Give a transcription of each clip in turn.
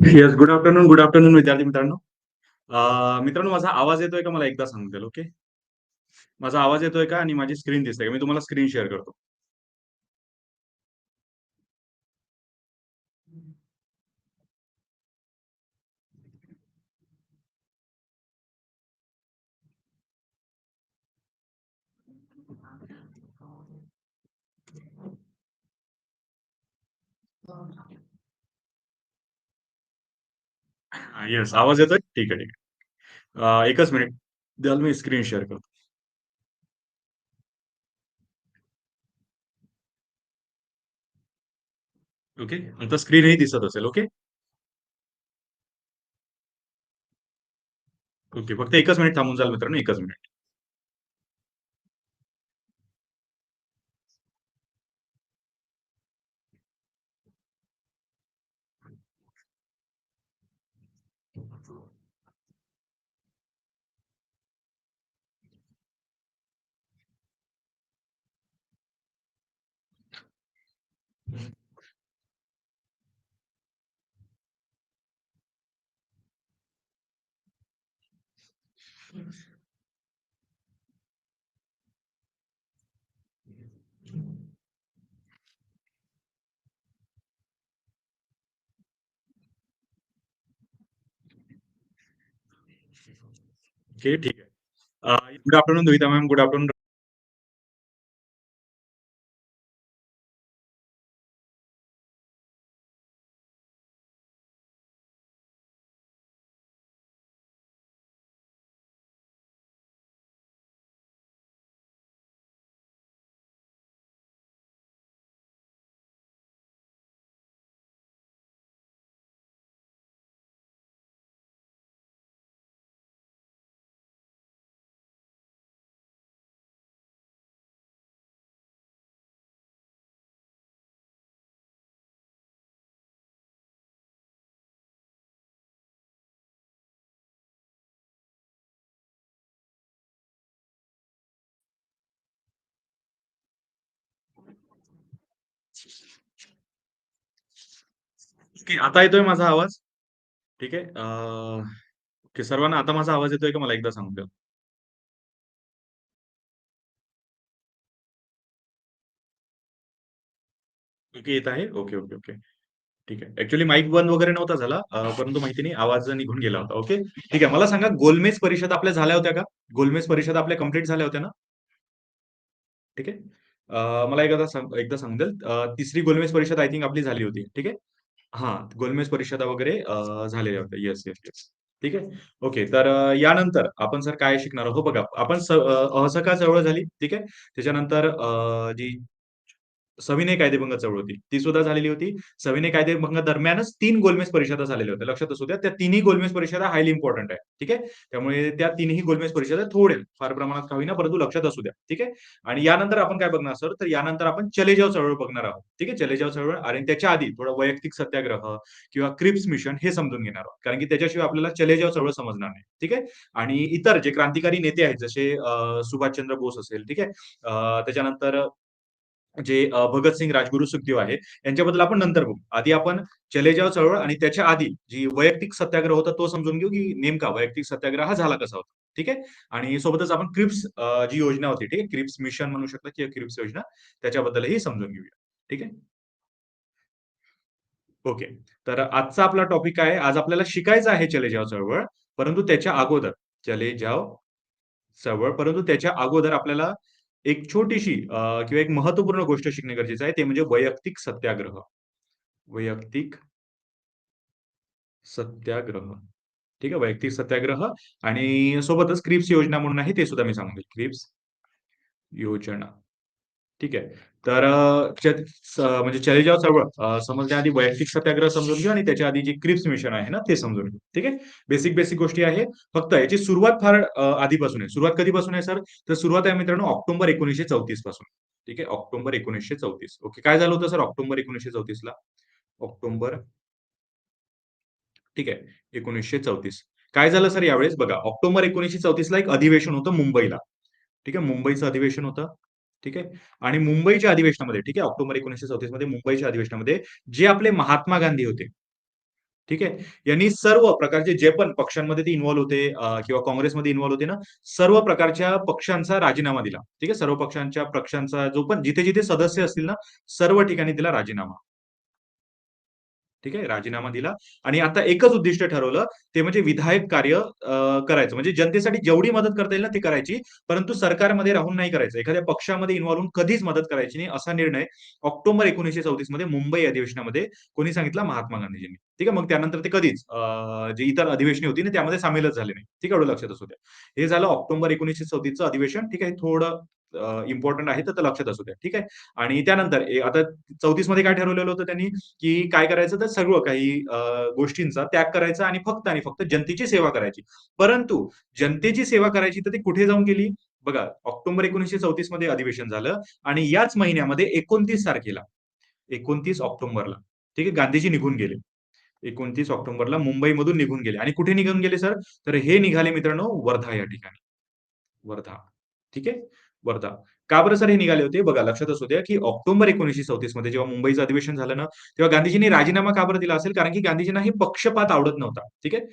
Yes, good afternoon विद्यार्थी मित्रांनो. मित्रांनो, माझा आवाज येतोय का? मला एकदा सांगेल. ओके, माझा आवाज येतोय का आणि माझी स्क्रीन दिसते का? मी तुम्हाला स्क्रीन शेअर करतो. येस, आवाज येतोय? ठीक आहे, ठीक आहे. एकच मिनिट द्याल, मी स्क्रीन शेअर करतो. ओके, आता स्क्रीनही दिसत असेल. ओके ओके, फक्त एकच मिनिट थांबून जाल मित्रांनो, एकच मिनिट. ओके, ठीक आहे. Good afternoon Duvita ma'am, good afternoon. Okay, आता येतोय माझा आवाज? ठीक आहे. ओके, सर्वांना आता माझा आवाज येतोय का? मला एकदा सांगू द्या. ओके, येत आहे. ओके ओके ओके, ठीक आहे. ऍक्च्युली माईक बंद वगैरे नव्हता झाला, परंतु माहिती नाही, आवाज निघून गेला होता. ओके, ठीक आहे. मला सांगा, गोलमेज परिषद आपल्या झाल्या होत्या का? गोलमेज परिषद आपल्या कंप्लीट झाल्या होत्या ना? ठीक आहे. मला एकदा सांगून द्याल, तिसरी गोलमेज परिषद आय थिंक आपली झाली होती. ठीक आहे. हां, गोलमेज परिषदा वगैरे झालेल्या होत्या. Yes, yes, yes. ठीक आहे. ओके, तर यानंतर आपण सर काय शिकणार आहोत? हो बघा, आपण असहकार चळवळ झाली. ठीक आहे. त्याच्यानंतर जी सविनय कायदेभंग चळवळ होती, ती सुद्धा झालेली होती. सविनय कायदेभंग दरम्यानच 3 गोलमेज परिषदा झालेल्या होत्या. लक्षात असू द्या, त्या तिन्ही गोलमेज परिषदा हायली इम्पॉर्टंट आहे. ठीक आहे. त्यामुळे त्या तिन्ही गोलमेज परिषदा थोड्या फार प्रमाणात का होईना, परंतु लक्षात असू द्या. ठीक आहे. आणि यानंतर आपण काय बघणार सर? तर यानंतर आपण चले जाव चळवळ बघणार आहोत. ठीक आहे. चले जाव चळवळ आणि त्याच्या आधी थोडं वैयक्तिक सत्याग्रह किंवा क्रिप्स मिशन हे समजून घेणार आहोत. कारण की त्याच्याशिवाय आपल्याला चले जाव चळवळ समजणार नाही. ठीक आहे. आणि इतर जे क्रांतिकारी नेते आहेत, जसे सुभाषचंद्र बोस असेल. ठीक आहे. त्याच्यानंतर जे भगतसिंग, राजगुरू, सुखदेव आहे, यांच्याबद्दल आपण नंतर बघू. आधी आपण चले जाव चळवळ आणि त्याच्या आधी जी वैयक्तिक सत्याग्रह होता तो समजून घेऊ, की नेमका वैयक्तिक सत्याग्रह हा झाला कसा होता. ठीक आहे. आणि सोबतच आपण क्रिप्स जी योजना होती, ठीक आहे, क्रिप्स मिशन म्हणू शकता किंवा क्रिप्स योजना, त्याच्याबद्दलही समजून घेऊया. ठीक आहे. ओके. तर आजचा आपला टॉपिक आहे, आज आपल्याला शिकायचं आहे चले जाव चळवळ, परंतु त्याच्या अगोदर चले जाव चळवळ, परंतु त्याच्या अगोदर आपल्याला एक छोटीशी किंवा एक महत्त्वपूर्ण गोष्ट शिकणे गरजेचं आहे, ते म्हणजे वैयक्तिक सत्याग्रह. वैयक्तिक सत्याग्रह. ठीक आहे. वैयक्तिक सत्याग्रह आणि सोबतच क्रिप्स योजना म्हणून आहे, ते सुद्धा मी सांगेल. क्रिप्स योजना. ठीक आहे. तर म्हणजे चले जाव चळवळ समजण्याआधी वैयक्तिक सत्याग्रह समजून घेऊ आणि त्याच्या आधी जे क्रिप्स मिशन आहे ना, ते समजून घेऊ. ठीक आहे. बेसिक गोष्टी आहे. फक्त याची सुरुवात फार आधीपासून आहे. सुरुवात कधीपासून आहे सर? तर सुरुवात आहे मित्रांनो ऑक्टोबर 1934 पासून. ठीक आहे. ऑक्टोबर 1934. ओके. काय झालं होतं सर ऑक्टोबर 1934 ला? ऑक्टोबर ठीक आहे. 1934. काय झालं सर यावेळेस? बघा, ऑक्टोबर 1934 ला एक अधिवेशन होतं मुंबईला. ठीक आहे. मुंबईचं अधिवेशन होतं. ठीक आहे. आणि मुंबईच्या अधिवेशनामध्ये ठीक आहे, ऑक्टोबर 1934 मध्ये मुंबईच्या अधिवेशनामध्ये जे आपले महात्मा गांधी होते, ठीक आहे. यांनी सर्व प्रकारचे जे पण पक्षांमध्ये ते इन्व्हॉल्व होते किंवा काँग्रेसमध्ये इन्व्हॉल्व होते ना, सर्व प्रकारच्या पक्षांचा राजीनामा दिला. ठीक आहे. सर्व पक्षांचा जो पण जिथे-जिथे सदस्य असतील ना, सर्व ठिकाणी दिला राजीनामा. ठीक आहे. राजीनामा दिला आणि आता एकच उद्दिष्ट ठरवलं, ते म्हणजे विधायक कार्य करायचं. म्हणजे जनतेसाठी जेवढी मदत करता येईल ना, ती करायची. परंतु सरकारमध्ये राहून नाही करायचं. एखाद्या पक्षामध्ये इन्व्हॉल्व होऊन कधीच मदत करायची नाही, असा निर्णय ऑक्टोबर 1934 मध्ये मुंबई अधिवेशनामध्ये कोणी सांगितला? महात्मा गांधीजींनी. ठीक आहे. मग त्यानंतर ते कधीच जे इतर अधिवेशने होती ना, त्यामध्ये सामीलच झाले नाही. ठीक आहे. एवढं लक्षात असू द्या. हे झालं ऑक्टोबर 1934चं अधिवेशन. ठीक आहे. थोडं इम्पोर्टंट आहे, तर ते लक्षात असू द्या. ठीक आहे. आणि त्यानंतर आता 34 मध्ये काय ठरवलेलं होतं त्यांनी? की काय करायचं तर सर्व काही गोष्टींचा त्याग करायचा आणि फक्त जनतेची सेवा करायची. परंतु जनतेची सेवा करायची तर ती कुठे जाऊन केली? बघा, ऑक्टोबर 1934 मध्ये अधिवेशन झालं आणि याच महिन्यामध्ये 29 तारखेला, 29 ऑक्टोबरला, ठीक आहे, गांधीजी निघून गेले. 29 ऑक्टोबरला मुंबईमधून निघून गेले आणि कुठे निघून गेले सर? तर हे निघाले मित्रांनो वर्धा या ठिकाणी. वर्धा. ठीक आहे. वर्धा. का बरं सर हे निघाले होते? बघा लक्षात असू द्या, की ऑक्टोबर 1934 मध्ये जेव्हा मुंबईचं अधिवेशन झालं ना, तेव्हा गांधीजींनी राजीनामा का बरं दिला असेल? कारण की गांधीजींना हे पक्षपात आवडत नव्हता. ठीक आहे.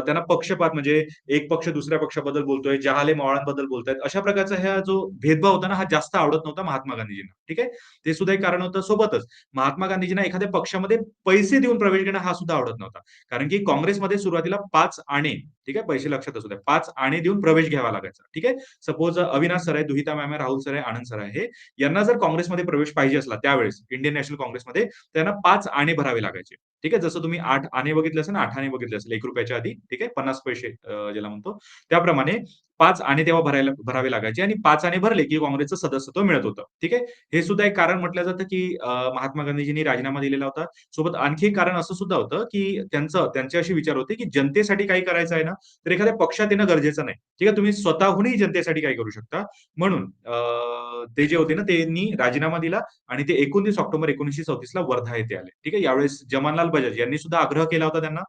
त्यांना पक्षपात म्हणजे एक पक्ष दुसऱ्या पक्षाबद्दल बोलतोय, जहाले मवाळांबद्दल बोलतायत. अशा प्रकारचा हा जो भेदभाव होता ना, हा जास्त आवडत नव्हता महात्मा गांधीजींना. ठीक आहे. ते सुद्धा एक कारण होतं. सोबतच महात्मा गांधीजींना एखाद्या पक्षामध्ये पैसे देऊन प्रवेश घेणं हा सुद्धा आवडत नव्हता. कारण की काँग्रेसमध्ये सुरुवातीला 5 आणे, ठीक आहे, पैसे लक्षात असू द्या. 5 आणे देऊन प्रवेश घ्यावा लागायचा. ठीक आहे. सपोज अविनाश सर आहे, दुहिता मॅम आहे, राहुल सर आहे, आनंद सर आहे. यांना जर काँग्रेसमध्ये प्रवेश पाहिजे असला त्यावेळेस इंडियन नॅशनल काँग्रेसमध्ये त्यांना 5 आणे भरावे लागायचे. ठीक आहे. जसं तुम्ही 8 आणे बघितले असेल ना, 8 आणे बघितले असेल ₹1 च्या आधी. ठीक आहे. 50 पैसे ज्याला म्हणतो. त्याप्रमाणे 5 आणे तेव्हा भरावे लागायचे आणि 5 आणे भरले की काँग्रेसचं सदस्यत्व मिळत होतं. ठीक आहे. हे सुद्धा एक कारण म्हटलं जातं की महात्मा गांधीजींनी राजीनामा दिलेला होता. सोबत आणखी एक कारण असं सुद्धा होतं की त्यांचे असे विचार होते की जनतेसाठी काही करायचं आहे ना, तर एखाद्या पक्षात येणं गरजेचं नाही. ठीक आहे. तुम्ही स्वतःहूनही जनतेसाठी काही करू शकता. म्हणून ते जे होते ना, त्यांनी राजीनामा दिला आणि ते 29 ऑक्टोबर 1934 ला वर्धा येथे आले. ठीक आहे. यावेळेस जमनालाल बजाज यांनी सुद्धा आग्रह केला होता त्यांना.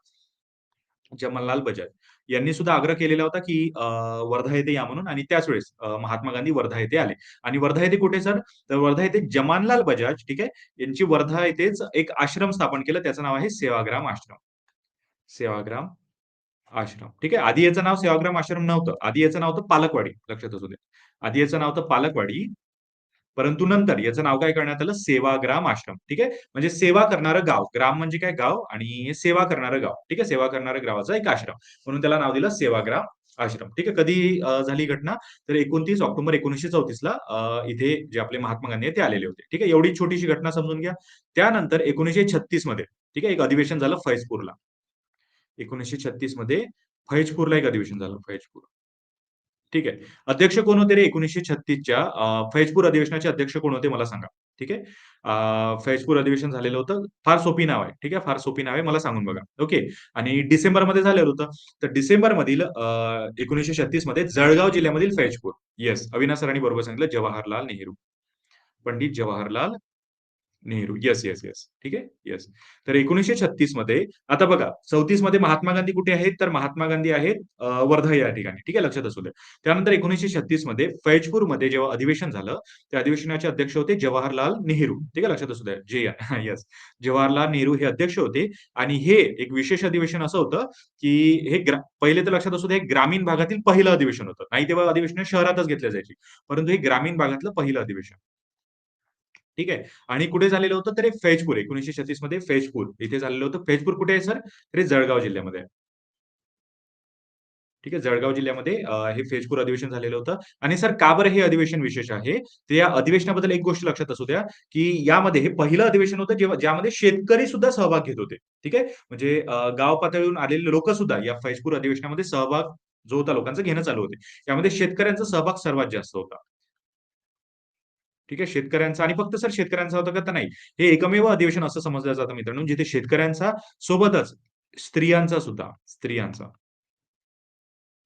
जमनालाल बजाज यांनी सुद्धा आग्रह केलेला होता, की वर्धा येथे या म्हणून आणि त्याच वेळेस महात्मा गांधी वर्धा येथे आले. आणि वर्धा येथे कुठे सर? तर वर्धा येथे जमनालाल बजाज, ठीक आहे, यांची वर्धा येथेच एक आश्रम स्थापन केलं. त्याचं नाव आहे सेवाग्राम आश्रम. सेवाग्राम आश्रम. ठीक आहे. आधी याचं नाव सेवाग्राम आश्रम नव्हतं. आधी याचं नाव होतं पालकवाडी. लक्षात असू द्या. आधी याचं नाव होतं पालकवाडी. परंतु नंतर याचं नाव काय करण्यात आलं? सेवाग्राम आश्रम. ठीक आहे. म्हणजे सेवा करणारं गाव. ग्राम म्हणजे काय? गाव आणि सेवा करणारं गाव. ठीक आहे. सेवा करणाऱ्या गावाचा एक आश्रम. म्हणून त्याला नाव दिलं सेवाग्राम आश्रम. ठीक आहे. कधी झाली घटना? तर 29 ऑक्टोबर 1934 ला इथे जे आपले महात्मा गांधी आहेत ते आलेले होते. ठीक आहे. एवढी छोटीशी घटना समजून घ्या. त्यानंतर 1936 मध्ये ठीक आहे, एक अधिवेशन झालं फैजपूरला. 1936 मध्ये फैजपूरला एक अधिवेशन झालं. फैजपूर. ठीक आहे. अध्यक्ष कोण होते रे 1936च्या फैजपूर अधिवेशनाचे अध्यक्ष कोण होते मला सांगा. ठीक आहे. फैजपूर अधिवेशन झालेलं होतं. फार सोपी नाव आहे. ठीक आहे. फार सोपी नाव आहे. मला सांगून बघा. ओके. आणि डिसेंबरमध्ये झालेलं होतं. तर डिसेंबरमधील 1936 मध्ये जळगाव जिल्ह्यामधील फैजपूर. येस. अविनाश सरांनी बरोबर सांगितलं. Jawaharlal Nehru. Pandit Jawaharlal Nehru. Yes, yes, yes. ठीक आहे. येस. तर 1936 मध्ये आता बघा 34 मध्ये महात्मा गांधी कुठे आहेत? तर महात्मा गांधी आहेत वर्धा या ठिकाणी. ठीक आहे. लक्षात असू द्या. त्यानंतर 1936 मध्ये फैजपूरमध्ये जेव्हा अधिवेशन झालं, त्या अधिवेशनाचे अध्यक्ष होते जवाहरलाल नेहरू. ठीक आहे. लक्षात असू द्या. येस. जवाहरलाल नेहरू हे अध्यक्ष होते आणि हे एक विशेष अधिवेशन असं होतं, की हे पहिले तर लक्षात असू द्या, हे ग्रामीण भागातील पहिलं अधिवेशन होतं. नाही तेव्हा अधिवेशन शहरातच घेतली जायची. परंतु हे ग्रामीण भागातलं पहिलं अधिवेशन. ठीक आहे. आणि कुठे झालेलं होतं तर हे फैजपूर 1936 मध्ये फैजपूर इथे झालेलं होतं. फैजपूर कुठे आहे सर? तर हे जळगाव जिल्ह्यामध्ये आहे. ठीक आहे. जळगाव जिल्ह्यामध्ये हे फैजपूर अधिवेशन झालेलं होतं आणि सर का बरं हे अधिवेशन विशेष आहे? तर या अधिवेशनाबद्दल एक गोष्ट लक्षात असू द्या, की यामध्ये हे पहिलं अधिवेशन होतं ज्यामध्ये शेतकरी सुद्धा सहभाग घेत होते. ठीक आहे. म्हणजे गाव पातळीवरून आलेले लोकं सुद्धा या फैजपूर अधिवेशनामध्ये सहभाग जो होता लोकांचं घेणं चालू होते. यामध्ये शेतकऱ्यांचा सहभाग सर्वात जास्त होता. ठीक आहे. शेतकऱ्यांचा आणि फक्त सर शेतकऱ्यांचा होता का? तर नाही. हे एकमेव अधिवेशन असं समजलं जातं मित्रांनो, जिथे शेतकऱ्यांचा सोबतच स्त्रियांचा सुद्धा, स्त्रियांचा.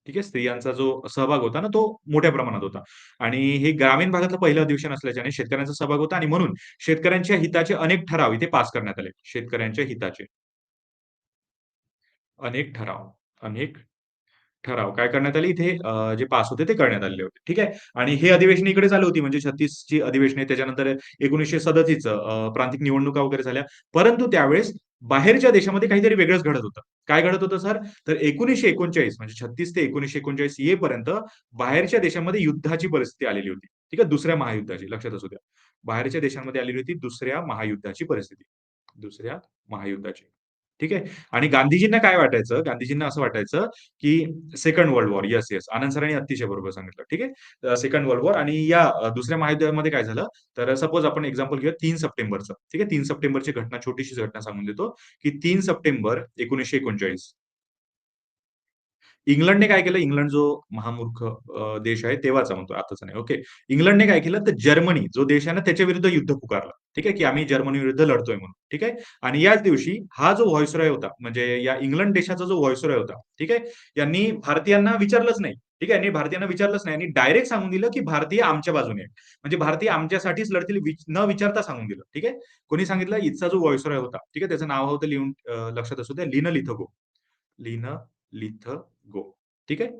ठीक आहे. स्त्रियांचा जो सहभाग होता ना, तो मोठ्या प्रमाणात होता. आणि हे ग्रामीण भागातलं पहिलं अधिवेशन असल्याच्याने शेतकऱ्यांचा सहभाग होता आणि म्हणून शेतकऱ्यांच्या हिताचे अनेक ठराव इथे पास करण्यात आले. शेतकऱ्यांच्या हिताचे अनेक ठराव, अनेक ठराव काय करण्यात आले इथे जे पास होते ते करण्यात आलेले होते. ठीक आहे. आणि हे अधिवेशन इकडे चालू होती म्हणजे 36 ची अधिवेशने त्याच्यानंतर 1937 प्रांतिक निवडणुका वगैरे झाल्या. परंतु त्यावेळेस बाहेरच्या देशामध्ये काहीतरी वेगळंच घडत होतं. काय घडत होतं सर? तर 1939 म्हणजे 36 ते 1939 येईपर्यंत बाहेरच्या देशामध्ये युद्धाची परिस्थिती आलेली होती. ठीक आहे. दुसऱ्या महायुद्धाची लक्षात असू द्या. बाहेरच्या देशांमध्ये आलेली होती दुसऱ्या महायुद्धाची परिस्थिती. दुसऱ्या महायुद्धाची. ठीक आहे. आणि गांधीजींना काय वाटायचं? गांधीजींना असं वाटायचं, की second world war. Yes, yes. Anand सरांनी अतिशय बरोबर सांगितलं. ठीक आहे. सेकंड वर्ल्ड वॉर आणि या दुसऱ्या महायुद्धामध्ये काय झालं, तर सपोज आपण एक्झाम्पल घेऊया 3 सप्टेंबरचं. ठीक आहे. 3 सप्टेंबरची घटना, छोटीशीच घटना सांगून देतो, की 3 सप्टेंबर 1939 इंग्लंडने काय केलं, इंग्लंड जो महामूर्ख देश आहे तेव्हाचा म्हणतो, आताचा नाही. ओके. इंग्लंडने काय केलं, तर जर्मनी जो देश आहे ना, त्याच्या विरुद्ध युद्ध पुकारलं. ठीक आहे, की आम्ही जर्मनी विरुद्ध लढतोय म्हणून. ठीक आहे. आणि याच दिवशी हा जो व्हाईसरॉय होता, म्हणजे या इंग्लंड देशाचा जो व्हाईसरॉय होता, ठीक आहे, यांनी भारतीयांना विचारलंच नाही. ठीक आहे. यांनी भारतीयांना विचारलंच नाही आणि डायरेक्ट सांगून दिलं, की भारतीय आमच्या बाजूने आहे. म्हणजे भारतीय आमच्यासाठीच लढतील न विचारता सांगून दिलं. ठीक आहे. कोणी सांगितलं? इथचा जो व्हाईसरॉय होता. ठीक आहे. त्याचं नाव होतं लिहून लक्षात असू द्या. लिन लिथगो. लिन लिथगो. ठीक आहे.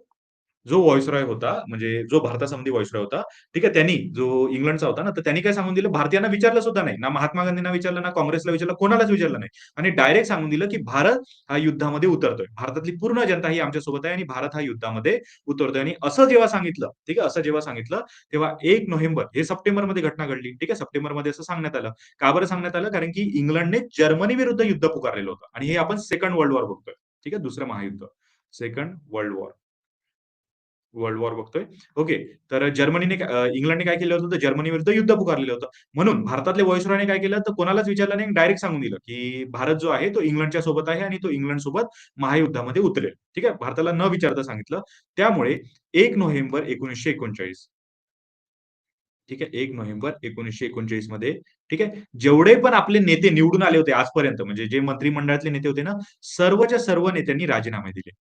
जो व्हाईसरॉय होता, म्हणजे जो भारतासंबंधी व्हाईसरॉय होता, ठीक आहे. त्यांनी जो इंग्लंडचा होता ना, तर त्यांनी काय सांगून दिलं, भारतीयांना विचारलं सुद्धा नाही. ना महात्मा गांधींना विचारलं, ना काँग्रेसला विचारलं, कोणालाच विचारलं नाही. आणि डायरेक्ट सांगून दिलं, की भारत हा युद्धामध्ये उतरतोय. भारतातली पूर्ण जनता ही आमच्यासोबत आहे आणि भारत हा युद्धामध्ये उतरतोय. आणि असं जेव्हा सांगितलं, ठीक आहे, असं जेव्हा सांगितलं, तेव्हा 1 नोव्हेंबर हे सप्टेंबरमध्ये घटना घडली. ठीक आहे. सप्टेंबरमध्ये असं सांगण्यात आलं. का बरं सांगण्यात आलं? कारण की इंग्लंडने जर्मनी विरुद्ध युद्ध पुकारलेलं होतं आणि हे आपण सेकंड वर्ल्ड वॉर बघतोय. ठीक आहे. दुसरं महायुद्ध. Second world war. World war बघतोय. ओके. तर इंग्लंडने काय केलं होतं, तर जर्मनी विरुद्ध युद्ध पुकारलेलं होतं. म्हणून भारतातल्या व्हाईसरॉयने काय केलं, तर कोणालाच विचारलं नाही, डायरेक्ट सांगून दिलं, की भारत जो आहे तो इंग्लंडच्या सोबत आहे आणि तो इंग्लंडसोबत महायुद्धामध्ये उतरेल. ठीक आहे. भारताला न विचारता सांगितलं. त्यामुळे 1 नोव्हेंबर 1939 ठीक आहे. 1 नोव्हेंबर 1939 मध्ये ठीक आहे. जेवढे पण आपले नेते निवडून आले होते आजपर्यंत म्हणजे जे मंत्रिमंडळातले नेते होते ना, सर्वच्या सर्व नेत्यांनी राजीनामे दिले.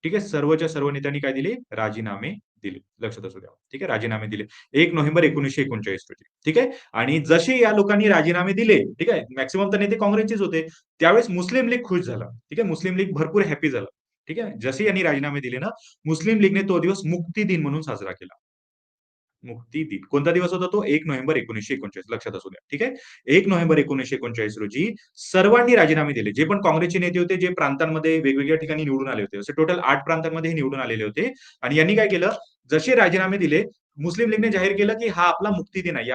ठीक आहे. सर्वच्या सर्व नेत्यांनी काय दिले? राजीनामे दिले. लक्षात असू द्या. ठीक आहे. राजीनामे दिले. 1 नोव्हेंबर 1939 रोजी. ठीक आहे. आणि जसे या लोकांनी राजीनामे दिले, ठीक आहे. मॅक्सिमम तर नेते काँग्रेसचेच होते. त्यावेळेस मुस्लिम लीग खुश झाला. ठीक आहे. मुस्लिम लीग भरपूर हॅपी झालं. ठीक आहे. जसे यांनी राजीनामे दिले ना, मुस्लिम लीगने तो दिवस मुक्ती दिन म्हणून साजरा केला. मुक्ती दिन. कोणता दिवस होता तो? 1 नोव्हेंबर 1939 लक्षात असू द्या. ठीक आहे. 1 नोव्हेंबर 1939 रोजी सर्वांनी राजीनामे दिले. जे पण काँग्रेसचे नेते होते, जे प्रांतांमध्ये वेगवेगळ्या ठिकाणी निवडून आले होते. असे टोटल 8 प्रांतांमध्ये हे निवडून आलेले होते आणि यांनी काय केलं, जसे राजीनामे दिले, मुस्लिम लीगने जाहीर केलं, की हा आपला मुक्ती दिन आहे.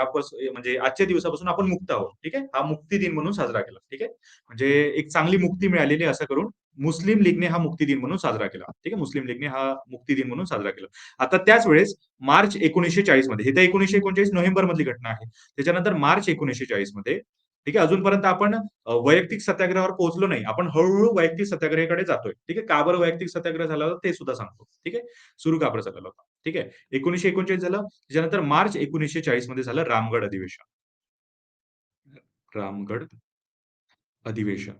म्हणजे आजच्या दिवसापासून आपण मुक्त आहोत. ठीक आहे. हा मुक्ती दिन म्हणून साजरा केला. ठीक आहे. म्हणजे एक चांगली मुक्ती मिळालेली आहे असं करून मुस्लिम लीगने हा मुक्ती दिन म्हणून साजरा केला. ठीक आहे. मुस्लिम लीगने हा मुक्ती दिन म्हणून साजरा केला. आता त्याच वेळेस मार्च 1940 मध्ये, हे तर 1939 नोव्हेंबर मधली घटना आहे. त्याच्यानंतर मार्च 1940 मध्ये ठीक आहे, अजूनपर्यंत आपण वैयक्तिक सत्याग्रहावर पोहोचलो नाही. आपण हळू वैयक्तिक सत्याग्रहाकडे जातोय. ठीक आहे. का बरं वैयक्तिक सत्याग्रह झाला होता ते सुद्धा सांगतो. ठीक आहे. सुरू का बरं झालेला होता. ठीक आहे. 1939 झालं. त्याच्यानंतर मार्च 1940 मध्ये झालं रामगढ अधिवेशन. रामगढ अधिवेशन.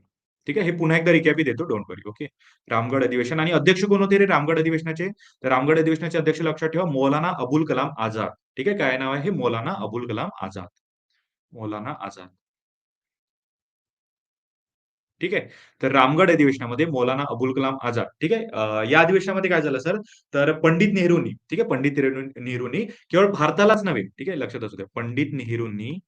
ठीक आहे. हे पुन्हा एकदा रिकॅप देतो. Don't worry. ओके. रामगढ अधिवेशन आणि अध्यक्ष कोण होते रे रामगढ अधिवेशनाचे? तर रामगढ अधिवेशनाचे अध्यक्ष लक्षात ठेवा मौलाना अबुल कलाम आझाद. ठीक आहे. काय नाव आहे? मौलाना अबुल कलाम आझाद. मौलाना आझाद. ठीक आहे. तर रामगढ अधिवेशनामध्ये मौलाना अबुल कलाम आझाद. ठीक आहे. या अधिवेशनामध्ये काय झालं सर, तर पंडित नेहरूंनी, ठीक आहे, पंडित नेहरूंनी केवळ भारतालाच नव्हे, ठीक आहे, लक्षात असू द्या. पंडित नेहरूंनी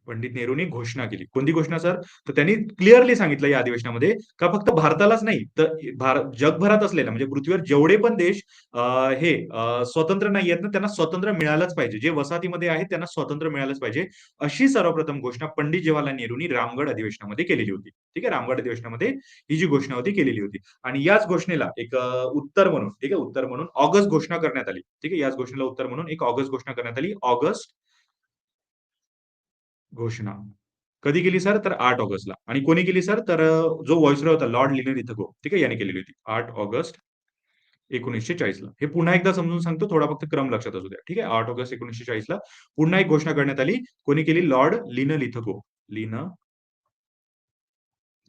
पंडित नेहरूंनी घोषणा केली. कोणती घोषणा सर? तर त्यांनी क्लिअरली सांगितलं या अधिवेशनामध्ये का फक्त भारतालाच नाही, तर जगभरात असलेल्या म्हणजे पृथ्वीवर जेवढे पण देश अ, स्वतंत्र नाही आहेत ना, त्यांना स्वातंत्र्य मिळालंच पाहिजे. जे वसाहतीमध्ये आहेत त्यांना स्वातंत्र्य मिळालंच पाहिजे. अशी सर्वप्रथम घोषणा पंडित जवाहरलाल नेहरूंनी रामगढ अधिवेशनामध्ये केलेली होती. ठीक आहे. रामगढ अधिवेशनामध्ये ही जी घोषणा होती केलेली होती. आणि याच घोषणेला एक उत्तर म्हणून, ठीक आहे, उत्तर म्हणून ऑगस्ट घोषणा करण्यात आली. ठीक आहे. याच घोषणेला उत्तर म्हणून एक ऑगस्ट घोषणा करण्यात आली. ऑगस्ट घोषणा. कधी केली सर? तर 8 ऑगस्टला. आणि कोणी केली सर? तर जो व्हाईसरॉय होता लॉर्ड लिनलिथगो, ठीक आहे, याने केलेली होती. 8 ऑगस्ट 1940 ला. हे पुन्हा एकदा समजून सांगतो, थोडा फक्त क्रम लक्षात असू द्या. ठीक आहे. 8 ऑगस्ट 1940 ला पुन्हा एक घोषणा करण्यात आली. कोणी केली? Lord Linlithgow. लिन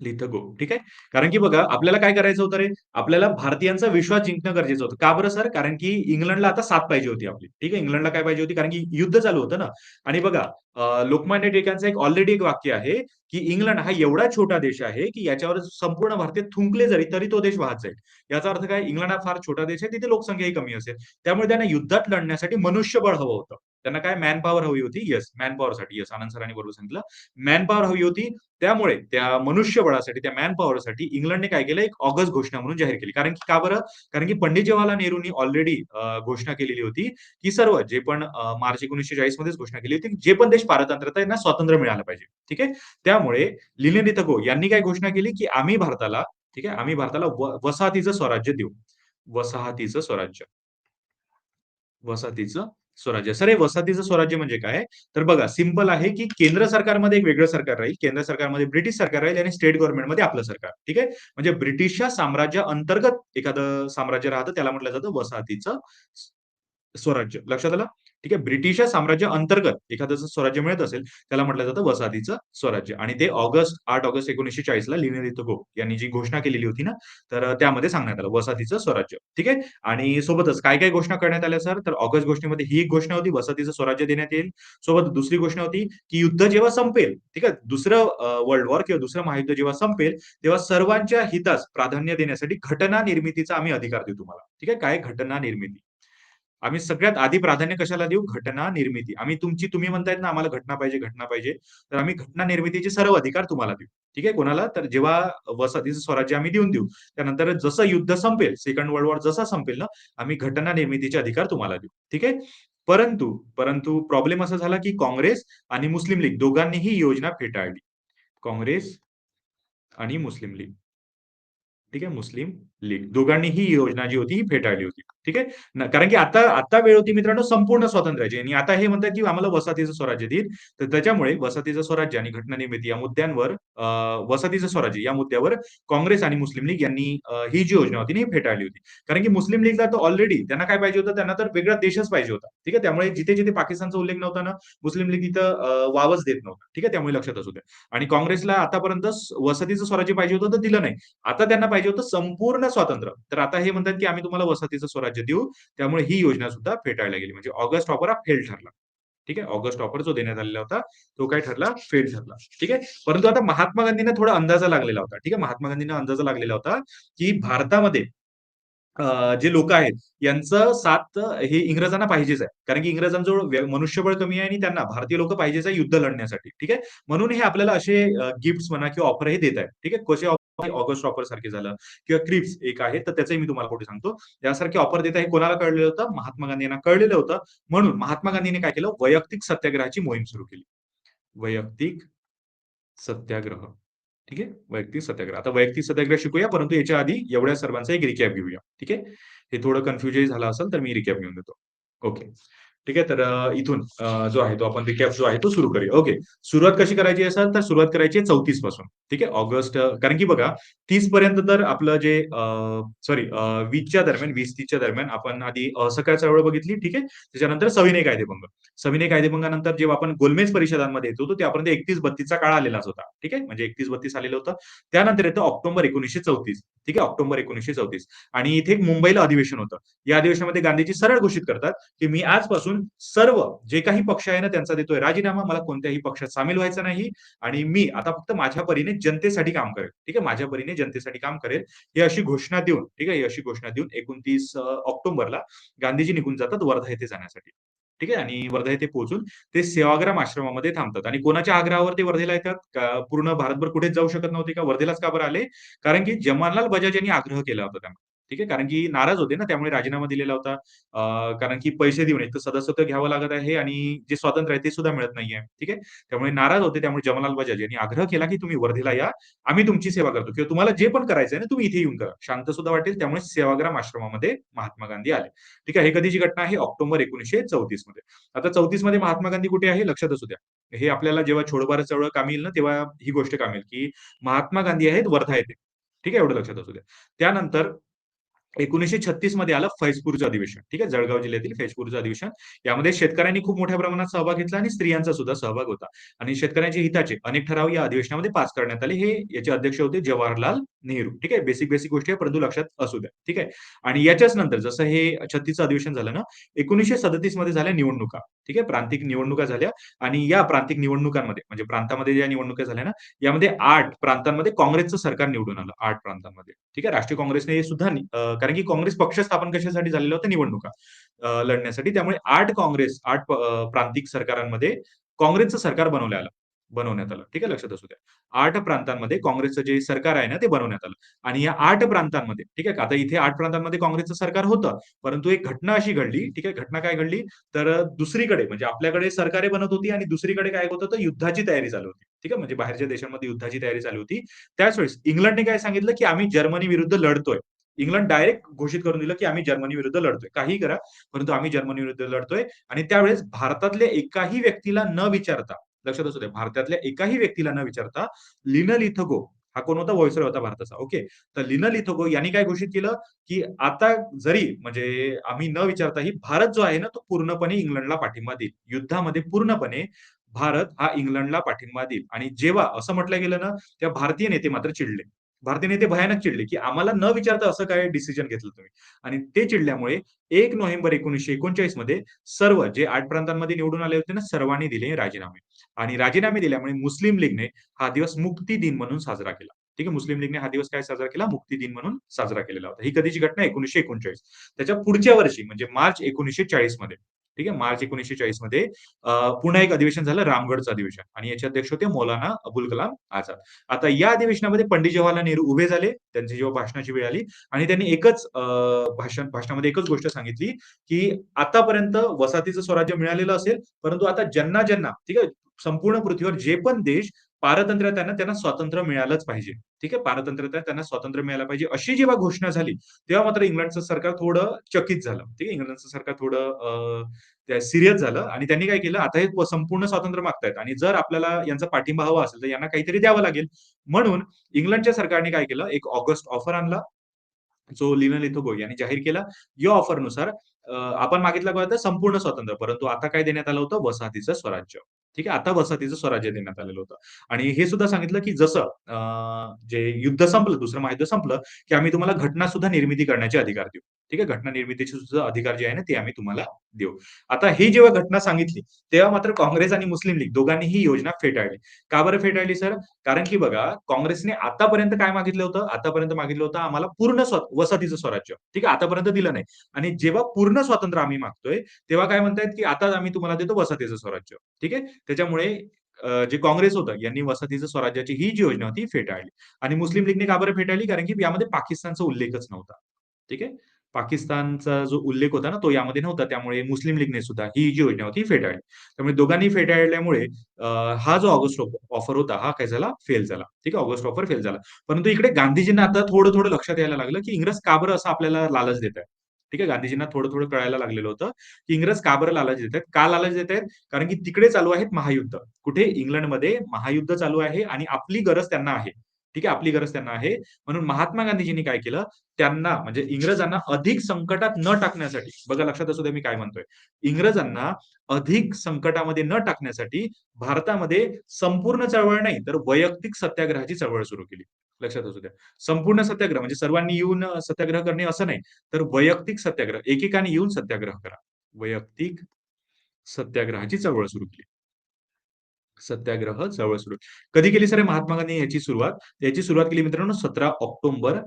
लिथगो. ठीक आहे. कारण की बघा आपल्याला काय करायचं होतं रे? आपल्याला भारतीयांचा विश्वास जिंकणं गरजेचं होतं. का बरं सर? कारण की इंग्लंडला आता साथ पाहिजे होती आपली. ठीक आहे. इंग्लंडला काय पाहिजे होती? कारण की युद्ध चालू होतं ना. आणि बघा लोकमान्य टिळकांचं एक ऑलरेडी एक वाक्य आहे, की इंग्लंड हा एवढा छोटा देश आहे, की याच्यावर संपूर्ण भारतीय थुंकले जरी तरी तो देश वाहत जाईल. याचा अर्थ काय? इंग्लंड हा फार छोटा देश आहे, तिथे लोकसंख्याही कमी असेल. त्यामुळे त्यांना युद्धात लढण्यासाठी मनुष्यबळ हवं होतं. त्यांना काय मॅन पॉवर हवी होती. येस, मॅन पॉवरसाठी. येस, आनंद सरांनी बरोबर सांगितलं. मॅन पॉवर हवी होती. त्यामुळे त्या मनुष्यबळासाठी, त्या मॅन पॉवरसाठी इंग्लंडने काय केलं? एक ऑगस्ट घोषणा म्हणून जाहीर केली. कारण की का बरं? कारण की पंडित जवाहरलाल नेहरूंनी ऑलरेडी घोषणा केलेली होती, की सर्व जे पण मार्च 1940 मध्येच घोषणा केली होती, की जे पण देश पारतंत्र्यात आहे त्यांना स्वातंत्र्य मिळालं पाहिजे. ठीक आहे. त्यामुळे लिनेलिथ गो यांनी काय घोषणा केली, की आम्ही भारताला, ठीक आहे, आम्ही भारताला वसाहतीचं स्वराज्य देऊ. वसाहतीचं स्वराज्य. वसाहतीचं स्वराज्य. सर हे वसाहतीचं स्वराज्य म्हणजे काय? तर बघा सिंपल आहे, की केंद्र सरकारमध्ये एक वेगळं सरकार राहील. केंद्र सरकारमध्ये ब्रिटिश सरकार राहील आणि स्टेट गव्हर्नमेंटमध्ये आपलं सरकार. ठीक आहे. म्हणजे ब्रिटिशच्या साम्राज्या अंतर्गत एखादं साम्राज्य राहतं त्याला म्हटलं जातं वसाहतीचं स्वराज्य. लक्षात आलं? ठीक आहे. ब्रिटिश साम्राज्य अंतर्गत एखादं जर स्वराज्य मिळत असेल, त्याला म्हटलं जातं वसाहतीचं स्वराज्य. आणि ते 8 ऑगस्ट 1940 ला लिनिलिथ गो यांनी जी घोषणा केलेली होती ना, तर त्यामध्ये सांगण्यात आलं वसाहतीचं स्वराज्य. ठीक आहे. आणि सोबतच काय-काय घोषणा करण्यात आल्या सर? तर ऑगस्ट घोषणेमध्ये ही एक घोषणा होती, वसाहतीचं स्वराज्य देण्यात येईल. सोबत दुसरी घोषणा होती, की युद्ध जेव्हा संपेल, ठीक आहे. दुसरं वर्ल्ड वॉर किंवा दुसरं महायुद्ध जेव्हा संपेल, तेव्हा सर्वांच्या हितास प्राधान्य देण्यासाठी घटना निर्मितीचा आम्ही अधिकार देऊ तुम्हाला. ठीक आहे. काय? घटना निर्मिती. आम्ही सगळ्यात आधी प्राधान्य कशाला देऊ? घटना निर्मिती. तुम्ही म्हणतायत ना आम्हाला घटना पाहिजे, घटना पाहिजे. तर आम्ही घटना निर्मितीचे सर्व अधिकार तुम्हाला देऊ. ठीक आहे. कोणाला? तर जेव्हा वसाहतीचं स्वराज्य आम्ही देऊन देऊ. त्यानंतर जसं युद्ध संपेल, सेकंड वर्ल्ड वॉर जसा संपेल ना, आम्ही घटना निर्मितीचे अधिकार तुम्हाला देऊ. ठीक आहे. परंतु प्रॉब्लेम असा झाला, की काँग्रेस आणि मुस्लिम लीग दोघांनीही ही योजना फेटाळली. काँग्रेस आणि मुस्लिम लीग. ठीक आहे. मुस्लिम लीग. दोघांनी ही योजना जी होती ही फेटाळली होती. ठीक आहे. कारण की आता वेळ होती मित्रांनो संपूर्ण स्वातंत्र्याची आणि आता हे म्हणतात की आम्हाला वसाहतीचं स्वराज्य देईल. तर त्याच्यामुळे वसाहतीचं स्वराज्य आणि घटना निर्मिती या मुद्द्यांवर वसाहतीचं स्वराज्य या मुद्द्यावर काँग्रेस आणि मुस्लिम लीग यांनी ही जी योजना होती ना, ही फेटाळली होती. कारण की मुस्लिम लीगला तर ऑलरेडी त्यांना काय पाहिजे होतं? त्यांना तर वेगळा देशच पाहिजे होता. ठीक आहे. त्यामुळे जिथे-जिथे पाकिस्तानचा उल्लेख नव्हता ना, मुस्लिम लीग तिथं वावच देत नव्हता. ठीक आहे. त्यामुळे लक्षात असू द्या. आणि काँग्रेसला आतापर्यंत वसाहतीचं स्वराज्य पाहिजे होतं, तर दिलं नाही. आता त्यांना पाहिजे होतं संपूर्ण स्वातंत्र्य. तर आता हे म्हणतात, की आम्ही तुम्हाला वसाहतीचं स्वराज्य देऊ. त्यामुळे ही योजना सुद्धा फेटाळल्या गेली. म्हणजे ऑगस्ट ऑफर हा फेल ठरला. ठीक आहे. ऑगस्ट ऑफर जो देण्यात आलेला होता, तो काय ठरला? फेल ठरला. ठीक आहे. परंतु आता महात्मा गांधींना थोडा अंदाजा लागलेला होता. ठीक आहे. महात्मा गांधींना अंदाजा लागलेला होता, की भारतामध्ये जे लोकं आहेत, यांचं साथ हे इंग्रजांना पाहिजेच आहे. कारण की इंग्रजांजवळ मनुष्यबळ कमी आहे आणि त्यांना भारतीय लोकं पाहिजेच आहे युद्ध लढण्यासाठी. ठीक आहे. म्हणून हे आपल्याला असे गिफ्ट्स म्हणा किंवा ऑफर हे देत आहेत. ठीक आहे. कसे ऑफर? ऑगस्ट ऑफर सारखे झालं किंवा क्रिप्स एक आहे, तर त्याचंही मी तुम्हाला पुढे सांगतो. यासारखे ऑफर देत आहे. कोणाला कळलेलं होतं? महात्मा गांधी यांना कळलेलं होतं. म्हणून महात्मा गांधींनी काय केलं? वैयक्तिक सत्याग्रहाची मोहीम सुरू केली. वैयक्तिक सत्याग्रह. ठीक आहे. वैयक्तिक सत्याग्रह. आता वैयक्तिक सत्याग्रह शिकूया, परंतु याच्या आधी एवढ्या सर्वांचा एक रिकॅप घेऊया. ठीक आहे. हे थोडं कन्फ्युजही झालं असेल, तर मी रिकॅप घेऊन देतो. ओके. ठीक आहे. तर इथून जो आहे तो आपण रिकॅप जो आहे तो सुरू करूया. ओके. सुरुवात कशी करायची आहे सर? तर सुरुवात करायची आहे 34 पासून. ठीक आहे. ऑगस्ट कारण की बघा 30 पर्यंत तर आपलं जे सॉरी 20च्या दरम्यान 20-30च्या दरम्यान आपण आधी असहकार चळवळ बघितली. ठीक आहे. त्याच्यानंतर सविनय कायदेभंग. सविनय कायदेभंगानंतर जेव्हा आपण गोलमेज परिषदांमध्ये येतो, तो त्यापर्यंत 31-32 चा काळ आलेलाच होता. ठीक आहे. म्हणजे 31-32 आलेलं होतं. त्यानंतर येतं ऑक्टोबर 1934. ठीक आहे. ऑक्टोबर 1934 आणि इथे एक मुंबईला अधिवेशन होतं. या अधिवेशनामध्ये गांधीजी सरळ घोषित करतात, की मी आजपासून सर्व जे काही पक्ष आहे ना, त्यांचा देतोय राजीनामा. मला कोणत्याही पक्षात सामील व्हायचं नाही आणि मी आता फक्त माझ्या परीने जनतेसाठी काम करेल. ठीक आहे. माझ्या परीने जनतेसाठी काम करेल. ही अशी घोषणा देऊन, ठीक आहे. ही अशी घोषणा देऊन 29 ऑक्टोबरला गांधीजी निघून जातात वर्धा येथे जाण्यासाठी. ठीक आहे. आणि वर्धा येथे पोहोचून ते सेवाग्राम आश्रमामध्ये थांबतात आणि कोणाच्या आग्रहावर ते वर्धेला येतात? का पूर्ण भारतभर कुठेच जाऊ शकत नव्हते का? वर्धेलाच का बरं आले? कारण की जमनालाल बजाज यांनी आग्रह केला होता त्यांना. ठीक आहे. कारण की नाराज होते ना, त्यामुळे राजीनामा दिलेला होता. कारण की पैसे देऊन एक तर सदस्यत्व घ्यावं लागत आहे आणि जे स्वातंत्र्य आहे ते सुद्धा मिळत नाहीये. ठीक आहे. त्यामुळे नाराज होते. त्यामुळे जमनालाल बजाज यांनी आग्रह केला, की तुम्ही वर्धेला या. आम्ही तुमची सेवा करतो किंवा तुम्हाला जे पण करायचंय ना, तुम्ही इथे येऊन करा. शांत सुद्धा वाटेल. त्यामुळे सेवाग्राम आश्रमामध्ये महात्मा गांधी आले. ठीक आहे. हे कधीची घटना आहे? ऑक्टोबर 1934 मध्ये. आता 34 मध्ये महात्मा गांधी कुठे आहे? लक्षात असू द्या. हे आपल्याला जेव्हा छोडो चळवळ कामी येईल ना, तेव्हा ही गोष्ट कामी येईल, की महात्मा गांधी आहेत वर्धा येथे. ठीक आहे. एवढं लक्षात असू द्या. त्यानंतर 1936 मध्ये आलं फैजपूरचं अधिवेशन. ठीक आहे. जळगाव जिल्ह्यातील फैजपूरचं अधिवेशन. यामध्ये शेतकऱ्यांनी खूप मोठ्या प्रमाणात सहभाग घेतला आणि स्त्रियांचा सुद्धा सहभाग होता. आणि शेतकऱ्यांच्या हिताचे अनेक ठराव या अधिवेशनामध्ये पास करण्यात आले. हे याचे अध्यक्ष होते जवाहरलाल नेहरू. ठीक आहे. बेसिक गोष्टी आहे, परंतु लक्षात असू द्या. ठीक आहे. आणि याच्याच नंतर जसं हे 36चं अधिवेशन झालं ना, 1937 मध्ये झाल्या निवडणुका. ठीक आहे. प्रांतिक निवडणुका झाल्या आणि या प्रांतिक निवडणुकांमध्ये म्हणजे प्रांतामध्ये ज्या निवडणुका झाल्या ना, यामध्ये 8 प्रांतांमध्ये काँग्रेसचं सरकार निवडून आलं. 8 प्रांतांमध्ये. ठीक आहे. राष्ट्रीय काँग्रेसने सुद्धा कारण की काँग्रेस पक्ष स्थापन कशासाठी झालेलं होतं? निवडणुका लढण्यासाठी. त्यामुळे 8 काँग्रेस, 8 प्रांतिक सरकारांमध्ये काँग्रेसचं सरकार बनवण्यात आलं. ठीक आहे, लक्षात असू द्या. 8 प्रांतांमध्ये काँग्रेसचं जे सरकार आहे ना, ते बनवण्यात आलं. आणि या 8 प्रांतांमध्ये, ठीक आहे, आता इथे 8 प्रांतांमध्ये काँग्रेसचं सरकार होतं. परंतु एक घटना अशी घडली, ठीक आहे, घटना काय घडली? तर दुसरीकडे म्हणजे आपल्याकडे सरकारे बनत होती आणि दुसरीकडे काय होत होतं? युद्धाची तयारी चालू होती. ठीक आहे, म्हणजे बाहेरच्या देशांमध्ये युद्धाची तयारी चालू होती. त्याच वेळेस इंग्लंडने काय सांगितलं, की आम्ही जर्मनी विरुद्ध लढतोय. इंग्लंड डायरेक्ट घोषित करून दिलं, की आम्ही जर्मनी विरुद्ध लढतोय. काहीही करा, परंतु आम्ही जर्मनी विरुद्ध लढतोय आणि त्यावेळेस भारतातल्या एकाही व्यक्तीला न विचारता, लक्षात असू द्या, भारतातल्या एकाही व्यक्तीला न विचारता लिनल इथगो हा कोण होता? व्हाईसरॉय होता भारताचा. ओके. तर लिनल इथगो यांनी काय घोषित केलं, की आता जरी म्हणजे आम्ही न विचारताही भारत जो आहे ना, तो पूर्णपणे इंग्लंडला पाठिंबा देईल. युद्धामध्ये पूर्णपणे भारत हा इंग्लंडला पाठिंबा देईल आणि जेव्हा असं म्हटलं गेलं ना, तेव्हा भारतीय नेते मात्र चिडले. भारतीय नेते भयानक चिडले, की आम्हाला न विचारता असं काय डिसिजन घेतलं तुम्ही? आणि ते चिडल्यामुळे 1 नोव्हेंबर 1939 मध्ये सर्व जे 8 प्रांतांमध्ये निवडून आले होते ना, सर्वांनी दिले राजीनामे. आणि राजीनामे दिल्यामुळे मुस्लिम लीगने हा दिवस मुक्ती दिन म्हणून साजरा केला. ठीक आहे. मुस्लिम लीगने हा दिवस काय साजरा केला? मुक्ती दिन म्हणून साजरा केलेला होता. ही कधीची घटना आहे? 1939. त्याच्या पुढच्या वर्षी म्हणजे मार्च 1940 मध्ये, ठीक आहे. मार्च 1940 मध्ये पुन्हा एक अधिवेशन झालं रामगढचं अधिवेशन आणि याचे अध्यक्ष होते मौलाना अबुल कलाम आझाद. आता या अधिवेशनामध्ये पंडित जवाहरलाल नेहरू उभे झाले. त्यांची जेव्हा भाषणाची वेळ आली आणि त्यांनी एकच भाषणामध्ये एकच गोष्ट सांगितली, की आतापर्यंत वसाहतीचं स्वराज्य मिळालेलं असेल, परंतु आता ज्यांना ठीक आहे, संपूर्ण पृथ्वीवर जे पण देश पारतंत्र्य आहेत त्यांना स्वातंत्र्य मिळालंच पाहिजे. ठीक आहे. पारतंत्र्य आहे त्यांना स्वातंत्र्य मिळालं पाहिजे. अशी जेव्हा घोषणा झाली, तेव्हा मात्र इंग्लंडचं सरकार थोडं चकित झालं. ठीक आहे. इंग्लंडचं सरकार थोडं सीरियस झालं आणि त्यांनी काय केलं, आता हे संपूर्ण स्वातंत्र्य मागतायत आणि जर आपल्याला यांचा पाठिंबा हवा असेल, तर यांना काहीतरी द्यावं लागेल. म्हणून इंग्लंडच्या सरकारने काय केलं, एक ऑगस्ट ऑफर आणला, जो लिनल इथोगो यांनी जाहीर केला. या ऑफरनुसार आपण मागितलं काय होतं? संपूर्ण स्वातंत्र्य. परंतु आता काय देण्यात आलं होतं? वसाहतीचं स्वराज्य. ठीक आहे. आता वसाहतीचं स्वराज्य देण्यात आलेलं होतं. आणि हे सुद्धा सांगितलं, की जसं जे युद्ध संपलं, दुसरं महायुद्ध संपलं, की आम्ही तुम्हाला घटना सुद्धा निर्मिती करण्याचे अधिकार देऊ. ठीक आहे. घटना निर्मितीचे सुद्धा अधिकार जे आहे ना, ते आम्ही तुम्हाला देऊ. आता ही जेव्हा घटना सांगितली, तेव्हा मात्र काँग्रेस आणि मुस्लिम लीग दोघांनी ही योजना फेटाळली. का बरं फेटाळली सर? कारण की बघा, काँग्रेसने आतापर्यंत काय मागितलं होतं? आतापर्यंत मागितलं होतं आम्हाला पूर्ण वसाहतीचं स्वराज्य. ठीक आहे. आतापर्यंत दिलं नाही. आणि जेव्हा पूर्ण स्वातंत्र्य आम्ही मागतोय, तेव्हा काय म्हणतायत, की आता आम्ही तुम्हाला देतो वसाहतीचं स्वराज्य. ठीक आहे. त्याच्यामुळे जे काँग्रेस होतं, यांनी वसाहतीचं स्वराज्याची ही जी योजना होती फेटाळली. आणि मुस्लिम लीगने का बरं फेटाळली? कारण की यामध्ये पाकिस्तानचा उल्लेखच नव्हता. ठीक आहे. पाकिस्तानचा जो उल्लेख होता ना, तो यामध्ये नव्हता. त्यामुळे मुस्लिम लीगने सुद्धा ही जी योजना होती फेटाळली. त्यामुळे दोघांनी फेटाळल्यामुळे हा जो ऑगस्ट ऑफर होता, हा काय झाला? फेल झाला. ठीक आहे. ऑगस्ट ऑफर फेल झाला. परंतु इकडे गांधीजींना आता थोडं-थोडं लक्षात यायला लागलं, की इंग्रज का बरं असं आपल्याला लालच देत आहेत. ठीक आहे. गांधीजींना थोडं-थोडं कळायला लागलेलं होतं, की इंग्रज का बरं लालच देत आहेत? का लालच देत आहेत? कारण की तिकडे चालू आहेत महायुद्ध. कुठे? इंग्लंडमध्ये महायुद्ध चालू आहे आणि आपली गरज त्यांना आहे. ठीक आहे. आपली गरज त्यांना आहे. म्हणून महात्मा गांधीजींनी काय केलं? त्यांना म्हणजे इंग्रजांना अधिक संकटात न टाकण्यासाठी, बघा लक्षात असू द्या मी काय म्हणतोय. इंग्रजांना अधिक संकटामध्ये न टाकण्यासाठी भारतामध्ये संपूर्ण चळवळ नाही, तर वैयक्तिक सत्याग्रहाची चळवळ सुरू केली. लक्षात असू द्या. संपूर्ण सत्याग्रह म्हणजे सर्वांनी येऊन सत्याग्रह करणे असं नाही, तर वैयक्तिक सत्याग्रह, एकेकाने येऊन सत्याग्रह करा. वैयक्तिक सत्याग्रहाची चळवळ सुरू केली. सत्याग्रह चळवळ सुरू. कधी केली सर महात्मा गांधी याची सुरुवात? याची सुरुवात केली मित्रांनो 17 ऑक्टोबर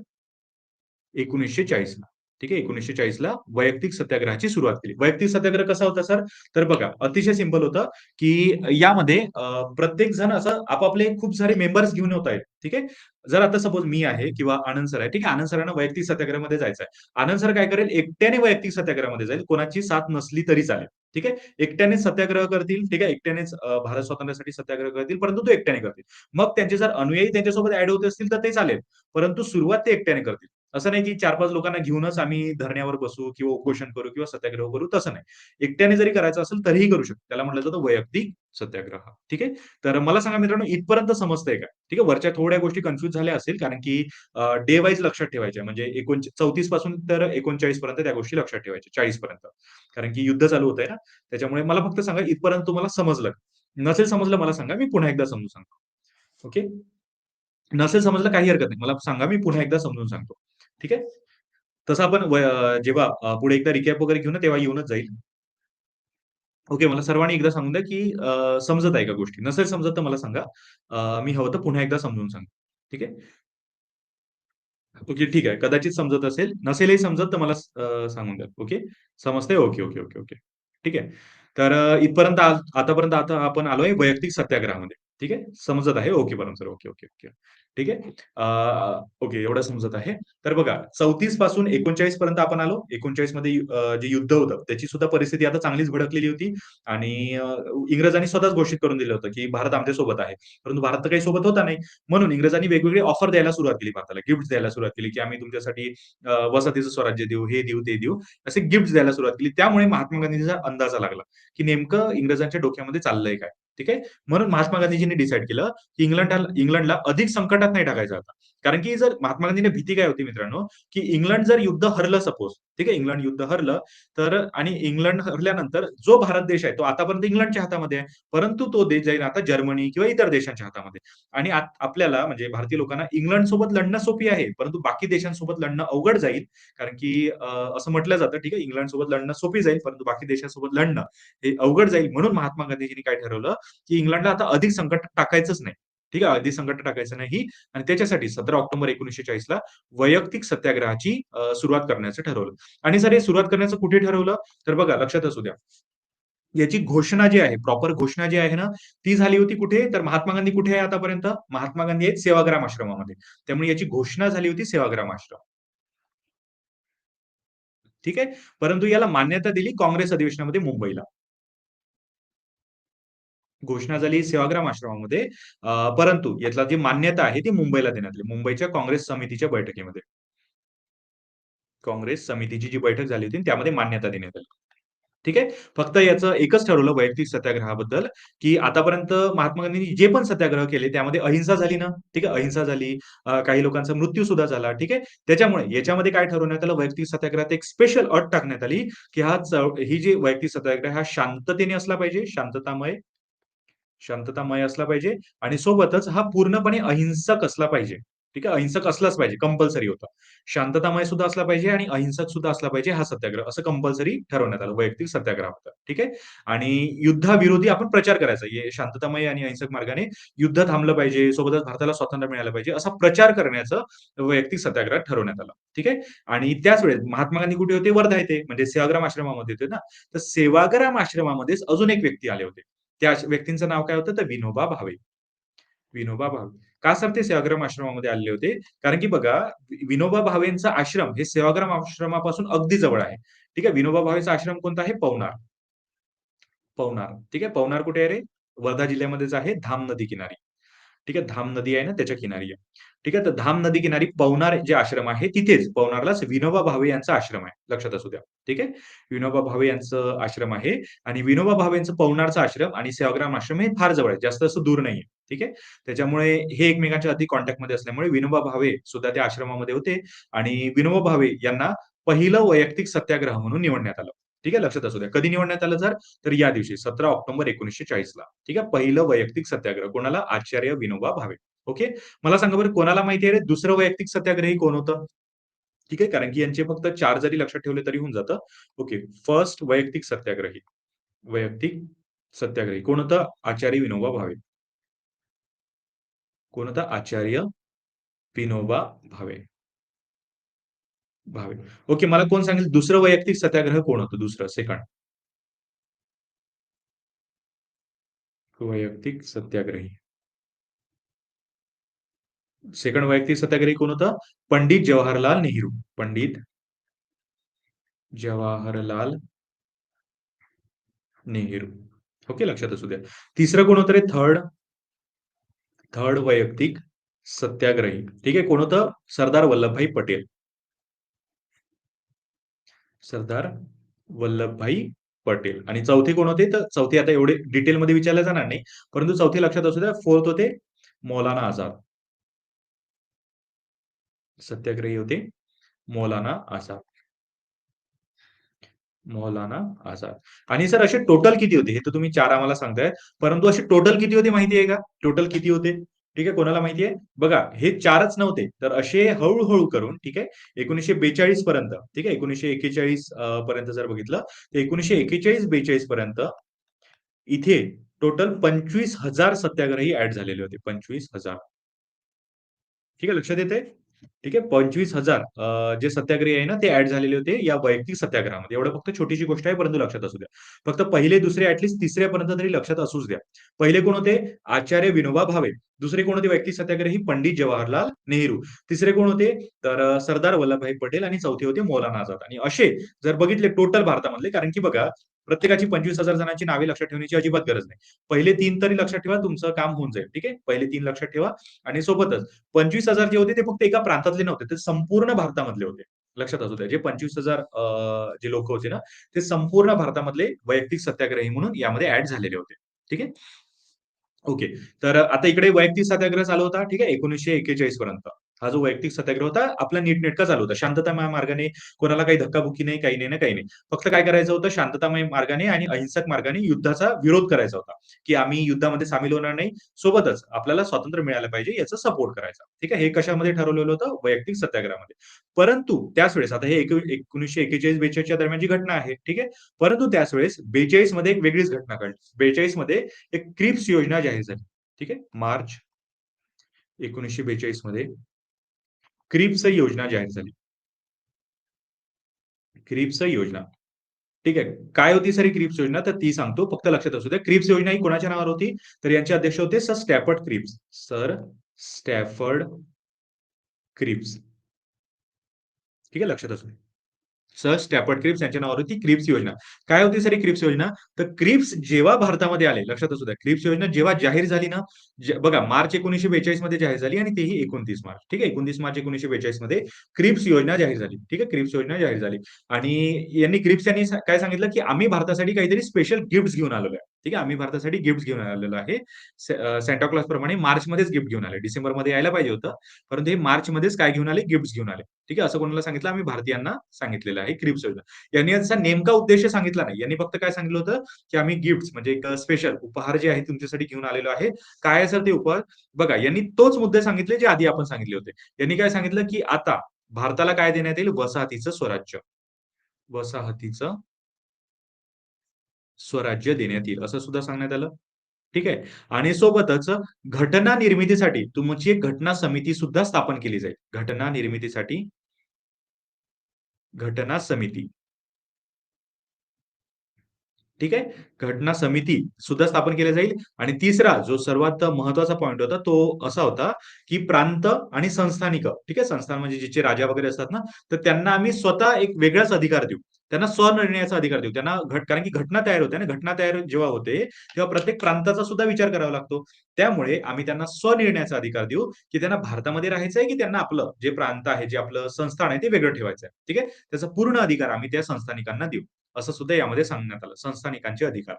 1940 ला. ठीक आहे. 1940ला वैयक्तिक सत्याग्रहाची सुरुवात केली. वैयक्तिक सत्याग्रह कसा होता सर? तर बघा अतिशय सिंपल होतं, की यामध्ये प्रत्येक जण असं आपापले खूप सारे मेंबर्स घेऊन होत आहेत. ठीक आहे. जर आता सपोज मी आहे किंवा आनंद सर आहे. ठीक आहे. आनंद सरांना वैयक्तिक सत्याग्रहामध्ये जायचं आहे. आनंद सर काय करेल एकट्याने वैयक्तिक सत्याग्रहामध्ये जाईल. कोणाची साथ नसली तरी चालेल. ठीक आहे. एकट्यानेच सत्याग्रह करतील. ठीक आहे. एकट्यानेच भारत स्वातंत्र्यासाठी सत्याग्रह करतील, परंतु तो एकट्याने करतील. मग त्यांचे जर अनुयायी त्यांच्यासोबत ॲड होत असतील तर ते चालेल. परंतु सुरुवात ते एकट्याने करतील. असं नाही की 4-5 लोकांना घेऊनच आम्ही धरण्यावर बसू किंवा उपोषण करू किंवा सत्याग्रह करू तसं नाही. एकट्याने जरी करायचं असेल तरीही करू शकतो. त्याला म्हटलं जातं वैयक्तिक सत्याग्रह. ठीक आहे. तर मला सांगा मित्रांनो इथपर्यंत समजतंय का? ठीक आहे. वरच्या थोड्या गोष्टी कन्फ्यूज झाल्या असतील कारण की डे वाईज लक्षात ठेवायच्या म्हणजे 34 पासून तर 39 पर्यंत त्या गोष्टी लक्षात ठेवायच्या 40 पर्यंत. कारण की युद्ध चालू होतंय ना. त्याच्यामुळे मला फक्त सांगा इथपर्यंत तुम्हाला समजलं. नसेल समजलं मला सांगा मी पुन्हा एकदा समजून सांगतो. ओके. नसेल समजलं काही हरकत नाही. मला सांगा मी पुन्हा एकदा समजून सांगतो. ठीक आहे. तसं आपण जेव्हा पुढे एकदा रिकॅप वगैरे घेऊ ना, तेव्हा येऊनच जाईल. ओके, मला सर्वांनी एकदा सांगून द्या, की समजत आहे का गोष्टी? नसेल समजत तर मला सांगा. मी हवं तर पुन्हा एकदा समजून सांगतो. ठीक आहे? ओके, ठीक आहे. कदाचित समजत असेल. नसेलही समजत तर मला सांगून द्या. ओके. समजतंय? Okay, okay, okay, okay. ठीक आहे. तर इथपर्यंत आतापर्यंत आता आपण आलोय वैयक्तिक सत्याग्रहामध्ये. ठीक आहे. समजत आहे. Okay sir. Okay, okay, okay. ठीक आहे. ओके एवढं समजत आहे. तर बघा 34 पासून 39 पर्यंत आपण आलो. 39 मध्ये जे युद्ध होतं त्याची सुद्धा परिस्थिती आता चांगलीच भडकलेली होती आणि इंग्रजांनी स्वतःच घोषित करून दिलं होतं, की भारत आमच्या सोबत आहे. परंतु भारत तर काही सोबत होता नाही. म्हणून इंग्रजांनी वेगवेगळे ऑफर द्यायला सुरुवात केली भारताला. गिफ्ट्स द्यायला सुरुवात केली, की आम्ही तुमच्यासाठी वसाहतीचं स्वराज्य देऊ, हे देऊ, ते देऊ. असे गिफ्ट्स द्यायला सुरुवात केली. त्यामुळे महात्मा गांधींचा अंदाजा लागला, की नेमकं इंग्रजांच्या डोक्यामध्ये चाललंय काय? ठीक आहे. म्हणून महात्मा गांधीजींनी डिसाईड केलं, की इंग्लंडला अधिक संकटात नाही टाकायचं आता. कारण की जर महात्मा गांधींना भीती काय होती मित्रांनो, की इंग्लंड जर युद्ध हरलं सपोज, ठीक आहे. इंग्लंड युद्ध हरलं, तर आणि इंग्लंड हरल्यानंतर जो भारत देश आहे, तो आतापर्यंत इंग्लंडच्या हातामध्ये आहे. परंतु तो देश जाईल आता जर्मनी किंवा इतर देशांच्या हातामध्ये. आणि आपल्याला म्हणजे भारतीय लोकांना इंग्लंडसोबत लढणं सोपी आहे, परंतु बाकी देशांसोबत लढणं अवघड जाईल. कारण की असं म्हटलं जातं, ठीक आहे, इंग्लंडसोबत लढणं सोपी जाईल, परंतु बाकी देशांसोबत लढणं हे अवघड जाईल. म्हणून महात्मा गांधीजींनी काय ठरवलं, की इंग्लंडला आता अधिक संकटात टाकायचंच नाही. ठीक आहे, अधिक संकटात टाकायचं नाही आणि त्याच्यासाठी 17 ऑक्टोबर 1940 ला वैयक्तिक सत्याग्रहाची सुरुवात करण्याचं ठरवलं. आणि सर हे सुरुवात करण्याचं कुठे ठरवलं? तर बघा लक्षात असू द्या. याची घोषणा जी आहे, प्रॉपर घोषणा जी आहे ना, ती झाली होती कुठे? तर महात्मा गांधी कुठे आहे आतापर्यंत? महात्मा गांधी आहेत सेवाग्राम आश्रमामध्ये. त्यामुळे याची घोषणा झाली होती सेवाग्राम आश्रम. ठीक आहे. परंतु याला मान्यता दिली काँग्रेस अधिवेशनामध्ये मुंबईला. घोषणा झाली सेवाग्राम आश्रमामध्ये. परंतु यातला जी मान्यता आहे ती मुंबईला देण्यात आली. मुंबईच्या काँग्रेस समितीच्या बैठकीमध्ये. काँग्रेस समितीची जी बैठक झाली होती त्यामध्ये मान्यता देण्यात आली. ठीक आहे. फक्त याचं एकच ठरवलं वैयक्तिक सत्याग्रहाबद्दल, की आतापर्यंत महात्मा गांधींनी जे पण सत्याग्रह केले त्यामध्ये अहिंसा झाली ना, ठीक आहे. अहिंसा झाली. काही लोकांचा मृत्यू सुद्धा झाला. ठीक आहे. त्याच्यामुळे याच्यामध्ये काय ठरवण्यात आलं वैयक्तिक सत्याग्रहात एक स्पेशल अट टाकण्यात आली, की ही जी वैयक्तिक सत्याग्रह हा शांततेने असला पाहिजे, शांततामय असला पाहिजे आणि सोबतच हा पूर्णपणे अहिंसक असला पाहिजे. ठीक आहे. अहिंसक असलाच पाहिजे. कंपल्सरी होता. शांततामय सुद्धा असला पाहिजे आणि अहिंसक सुद्धा असला पाहिजे हा सत्याग्रह. असं कंपल्सरी ठरवण्यात आलं वैयक्तिक सत्याग्रहाबद्दल. ठीक आहे. आणि युद्धाविरोधी आपण प्रचार करायचा. शांततामय आणि अहिंसक मार्गाने युद्ध थांबलं पाहिजे. सोबतच भारताला स्वातंत्र्य मिळालं पाहिजे. असा प्रचार करण्याचं वैयक्तिक सत्याग्रहात ठरवण्यात आलं. ठीक आहे. आणि त्याच वेळेस महात्मा गांधी कुठे होते? वर्धा येथे. म्हणजे सेवाग्राम आश्रमामध्ये होते ना. तर सेवाग्राम आश्रमामध्येच अजून एक व्यक्ती आले होते. त्या व्यक्तींचं नाव काय होतं? तर विनोबा भावे. विनोबा भावे. का सर ते सेवाग्राम आश्रमामध्ये आलेले होते? कारण की बघा, विनोबा भावेंचा आश्रम हे सेवाग्राम आश्रमापासून अगदी जवळ आहे. ठीक आहे. विनोबा भावेचा आश्रम कोणता आहे? पवनार. पवनार. ठीक आहे. पवनार कुठे आहे रे? वर्धा जिल्ह्यामध्येच आहे, धाम नदी किनारी. ठीक आहे. धाम नदी आहे ना, त्याच्या किनारी आहे. ठीक आहे. तर धाम नदी किनारी पवनार जे आश्रम आहे, तिथेच पवनारलाच विनोबा भावे यांचा आश्रम आहे. लक्षात असू द्या. ठीक आहे. विनोबा भावे यांचं आश्रम आहे आणि विनोबा भावेंचं पवनारचा आश्रम आणि सेवाग्राम आश्रम हे फार जवळ आहे. जास्त असं दूर नाहीये. ठीक आहे. त्याच्यामुळे हे एकमेकांच्या अति कॉन्टॅक्टमध्ये असल्यामुळे विनोबा भावे सुद्धा त्या आश्रमामध्ये होते आणि विनोबा भावे यांना पहिलं वैयक्तिक सत्याग्रह म्हणून निवडण्यात आलं. ठीक आहे. लक्षात असू द्या. कधी निवडण्यात आलं तर या दिवशी 17 ऑक्टोबर 1940 ला. ठीक आहे. पहिलं वैयक्तिक सत्याग्रह कोणाला? आचार्य विनोबा भावे. ओके. मला सांगा बरं कोणाला माहिती आहे रे दुसरं वैयक्तिक सत्याग्रही कोण होतं? ठीक आहे. कारण की यांचे फक्त 4 जरी लक्षात ठेवले तरी होऊन जातं. ओके. फर्स्ट वैयक्तिक सत्याग्रही. वैयक्तिक सत्याग्रही कोण होतं? आचार्य विनोबा भावे. कोण होता? आचार्य विनोबा भावे. भावे. ओके, मला कोण सांगेल दुसरं वैयक्तिक सत्याग्रह कोण होतं? दुसरं, सेकंड वैयक्तिक सत्याग्रही. सेकंड वैयक्तिक सत्याग्रही कोण होतं? पंडित जवाहरलाल नेहरू. पंडित जवाहरलाल नेहरू. ओके, लक्षात असू द्या. तिसरं कोण होतं रे? थर्ड थर्ड वैयक्तिक सत्याग्रही. ठीक आहे. कोण होतं? सरदार वल्लभभाई पटेल. सरदार वल्लभभाई पटेल. आणि चौथे कोण होते? तर चौथे आता एवढे डिटेलमध्ये विचारले जाणार नाही. परंतु चौथे लक्षात असू द्या. फोर्थ होते मौलाना आझाद. सत्याग्रही होते मौलाना आझाद. मौलाना आझाद. आणि सर असे टोटल किती होते? हे तर तुम्ही 4 आम्हाला सांगताय. परंतु असे टोटल किती होते माहिती आहे का? टोटल किती होते? ठीक आहे. कोणाला माहिती आहे? बघा, हे 4च नव्हते. तर असे हळू करून ठीक आहे 1942 पर्यंत ठीक आहे 1941 पर्यंत जर बघितलं तर 1941-42 पर्यंत इथे टोटल 25,000 सत्याग्रही ऍड झालेले होते. 25,000. ठीक आहे, लक्षात येतंय? ठीक आहे. 25,000 जे सत्याग्रही आहे ना, ते ॲड झालेले होते या वैयक्तिक सत्याग्रहामध्ये. एवढं फक्त छोटीशी गोष्ट आहे, परंतु लक्षात असू द्या. फक्त पहिले, दुसरे ॲटलीस्ट तिसऱ्यापर्यंत तरी लक्षात असूच द्या. पहिले कोण होते? आचार्य विनोबा भावे. दुसरे कोण होते वैयक्तिक सत्याग्रही? पंडित जवाहरलाल नेहरू. तिसरे कोण होते? तर सरदार वल्लभभाई पटेल आणि चौथे होते मौलाना आझाद. आणि असे जर बघितले टोटल भारतामधले, कारण की बघा, प्रत्येकाची 25,000 जणांची नावे लक्षात ठेवण्याची अजिबात गरज नाही. पहिले 3 तरी लक्षात ठेवा, तुमचं काम होऊन जाईल. ठीक आहे? पहिले 3 लक्षात ठेवा आणि सोबतच 25,000 जे होते ते फक्त एका प्रांतातले नव्हते. ते संपूर्ण भारतामधले होते. लक्षात असू द्या. जे 25,000 जे लोकं होते ना, ते संपूर्ण भारतामधले वैयक्तिक सत्याग्रही म्हणून यामध्ये ॲड झालेले होते. ठीक आहे. ओके. तर आता इकडे वैयक्तिक सत्याग्रह चालू होता, ठीक आहे, 1941 पर्यंत. हा जो वैयक्तिक सत्याग्रह होता, आपला नीटनेटका चालू होता. शांततामय मार्गाने, कोणाला काही धक्काबुक्की नाही, काही नाही ना काही नाही. फक्त काय करायचं होतं, शांततामय मार्गाने आणि अहिंसक मार्गाने युद्धाचा विरोध करायचा होता, की आम्ही युद्धामध्ये सामील होणार नाही. सोबतच आपल्याला स्वातंत्र्य मिळालं पाहिजे याचा सपोर्ट करायचा. ठीक आहे. हे कशामध्ये ठरवलेलं होतं? वैयक्तिक सत्याग्रहामध्ये. परंतु त्याच वेळेस आता हे 1941-42च्या दरम्यानची घटना आहे. ठीक आहे. परंतु त्याच वेळेस 42 मध्ये एक वेगळीच घटना घडली. 42 मध्ये एक क्रिप्स योजना जाहीर झाली. ठीक आहे. मार्च 1942 मध्ये क्रिप्स योजना जाहीर झाली. क्रिप्स योजना. ठीक आहे. काय होती सर ही क्रिप्स योजना? तर ती सांगतो. फक्त लक्षात असू द्या. क्रिप्स योजना ही कोणाच्या नावावर होती? तर यांचे अध्यक्ष होते sir Stafford Cripps. Sir Stafford Cripps. ठीक आहे. लक्षात असू द्या. सर स्टॅफर्ड क्रिप्स यांच्या नावावर होती क्रिप्स योजना. काय होती सर ही क्रिप्स योजना? तर क्रिप्स जेव्हा भारतामध्ये आले, लक्षात असू द्या, क्रिप्स योजना जेव्हा जाहीर झाली ना, बघा मार्च 1942 मध्ये जाहीर झाली आणि तेही 29 मार्च. ठीक आहे. 29 मार्च 1942 मध्ये क्रिप्स योजना जाहीर झाली. ठीक आहे. क्रिप्स योजना जाहीर झाली. आणि क्रिप्स यांनी काय सांगितलं, की आम्ही भारतासाठी काहीतरी स्पेशल गिफ्ट्स घेऊन आलेलो आहे. ठीक आहे. आम्ही भारतासाठी गिफ्ट्स घेऊन आलेलो आहे. सांता क्लॉज प्रमाणे मार्चमध्येच गिफ्ट घेऊन आले. डिसेंबरमध्ये यायला पाहिजे होतं. परंतु हे मार्चमध्येच काय घेऊन आले? गिफ्ट्स घेऊन आले. ठीक आहे. असं कोणाला सांगितलं? आम्ही भारतीयांना सांगितलेलं आहे क्रिप्स योजना. यांनी याचा नेमका उद्देश सांगितला नाही. यांनी फक्त काय सांगितलं होतं, की आम्ही गिफ्ट्स म्हणजे एक स्पेशल उपहार जे आहे तुमच्यासाठी घेऊन आलेलो आहे. काय आहे सर ते उपहार? बघा, यांनी तोच मुद्दे सांगितले जे आधी आपण सांगितले होते. यांनी काय सांगितलं, की आता भारताला काय देण्यात येईल? वसाहतीचं स्वराज्य. वसाहतीचं स्वराज्य देण्यात येईल, असं सुद्धा सांगण्यात आलं. ठीक आहे. आणि सोबतच घटना निर्मितीसाठी तुमची एक घटना समिती सुद्धा स्थापन केली जाईल. घटना निर्मितीसाठी घटना समिती. ठीक आहे. घटना समिती सुद्धा स्थापन केली जाईल. आणि तिसरा जो सर्वात महत्त्वाचा पॉइंट होता, तो असा होता, की प्रांत आणि संस्थानिक, ठीक आहे. संस्थान म्हणजे जिचे राजा वगैरे असतात ना, तर त्यांना आम्ही स्वतः एक वेगळाच अधिकार देऊ. त्यांना स्वनिर्णयाचा अधिकार देऊ. त्यांना कारण की घटना तयार होते ना, घटना तयार जेव्हा होते, तेव्हा प्रत्येक प्रांताचा सुद्धा विचार करावा लागतो. त्यामुळे आम्ही त्यांना स्वनिर्णयाचा अधिकार देऊ, की त्यांना भारतामध्ये राहायचंय, की त्यांना आपलं जे प्रांत आहे, जे आपलं संस्थान आहे, ते वेगळं ठेवायचं आहे. ठीक आहे. त्याचा पूर्ण अधिकार आम्ही त्या संस्थानिकांना देऊ. असं सुद्धा यामध्ये सांगण्यात आलं. संस्थानिकांचे अधिकार.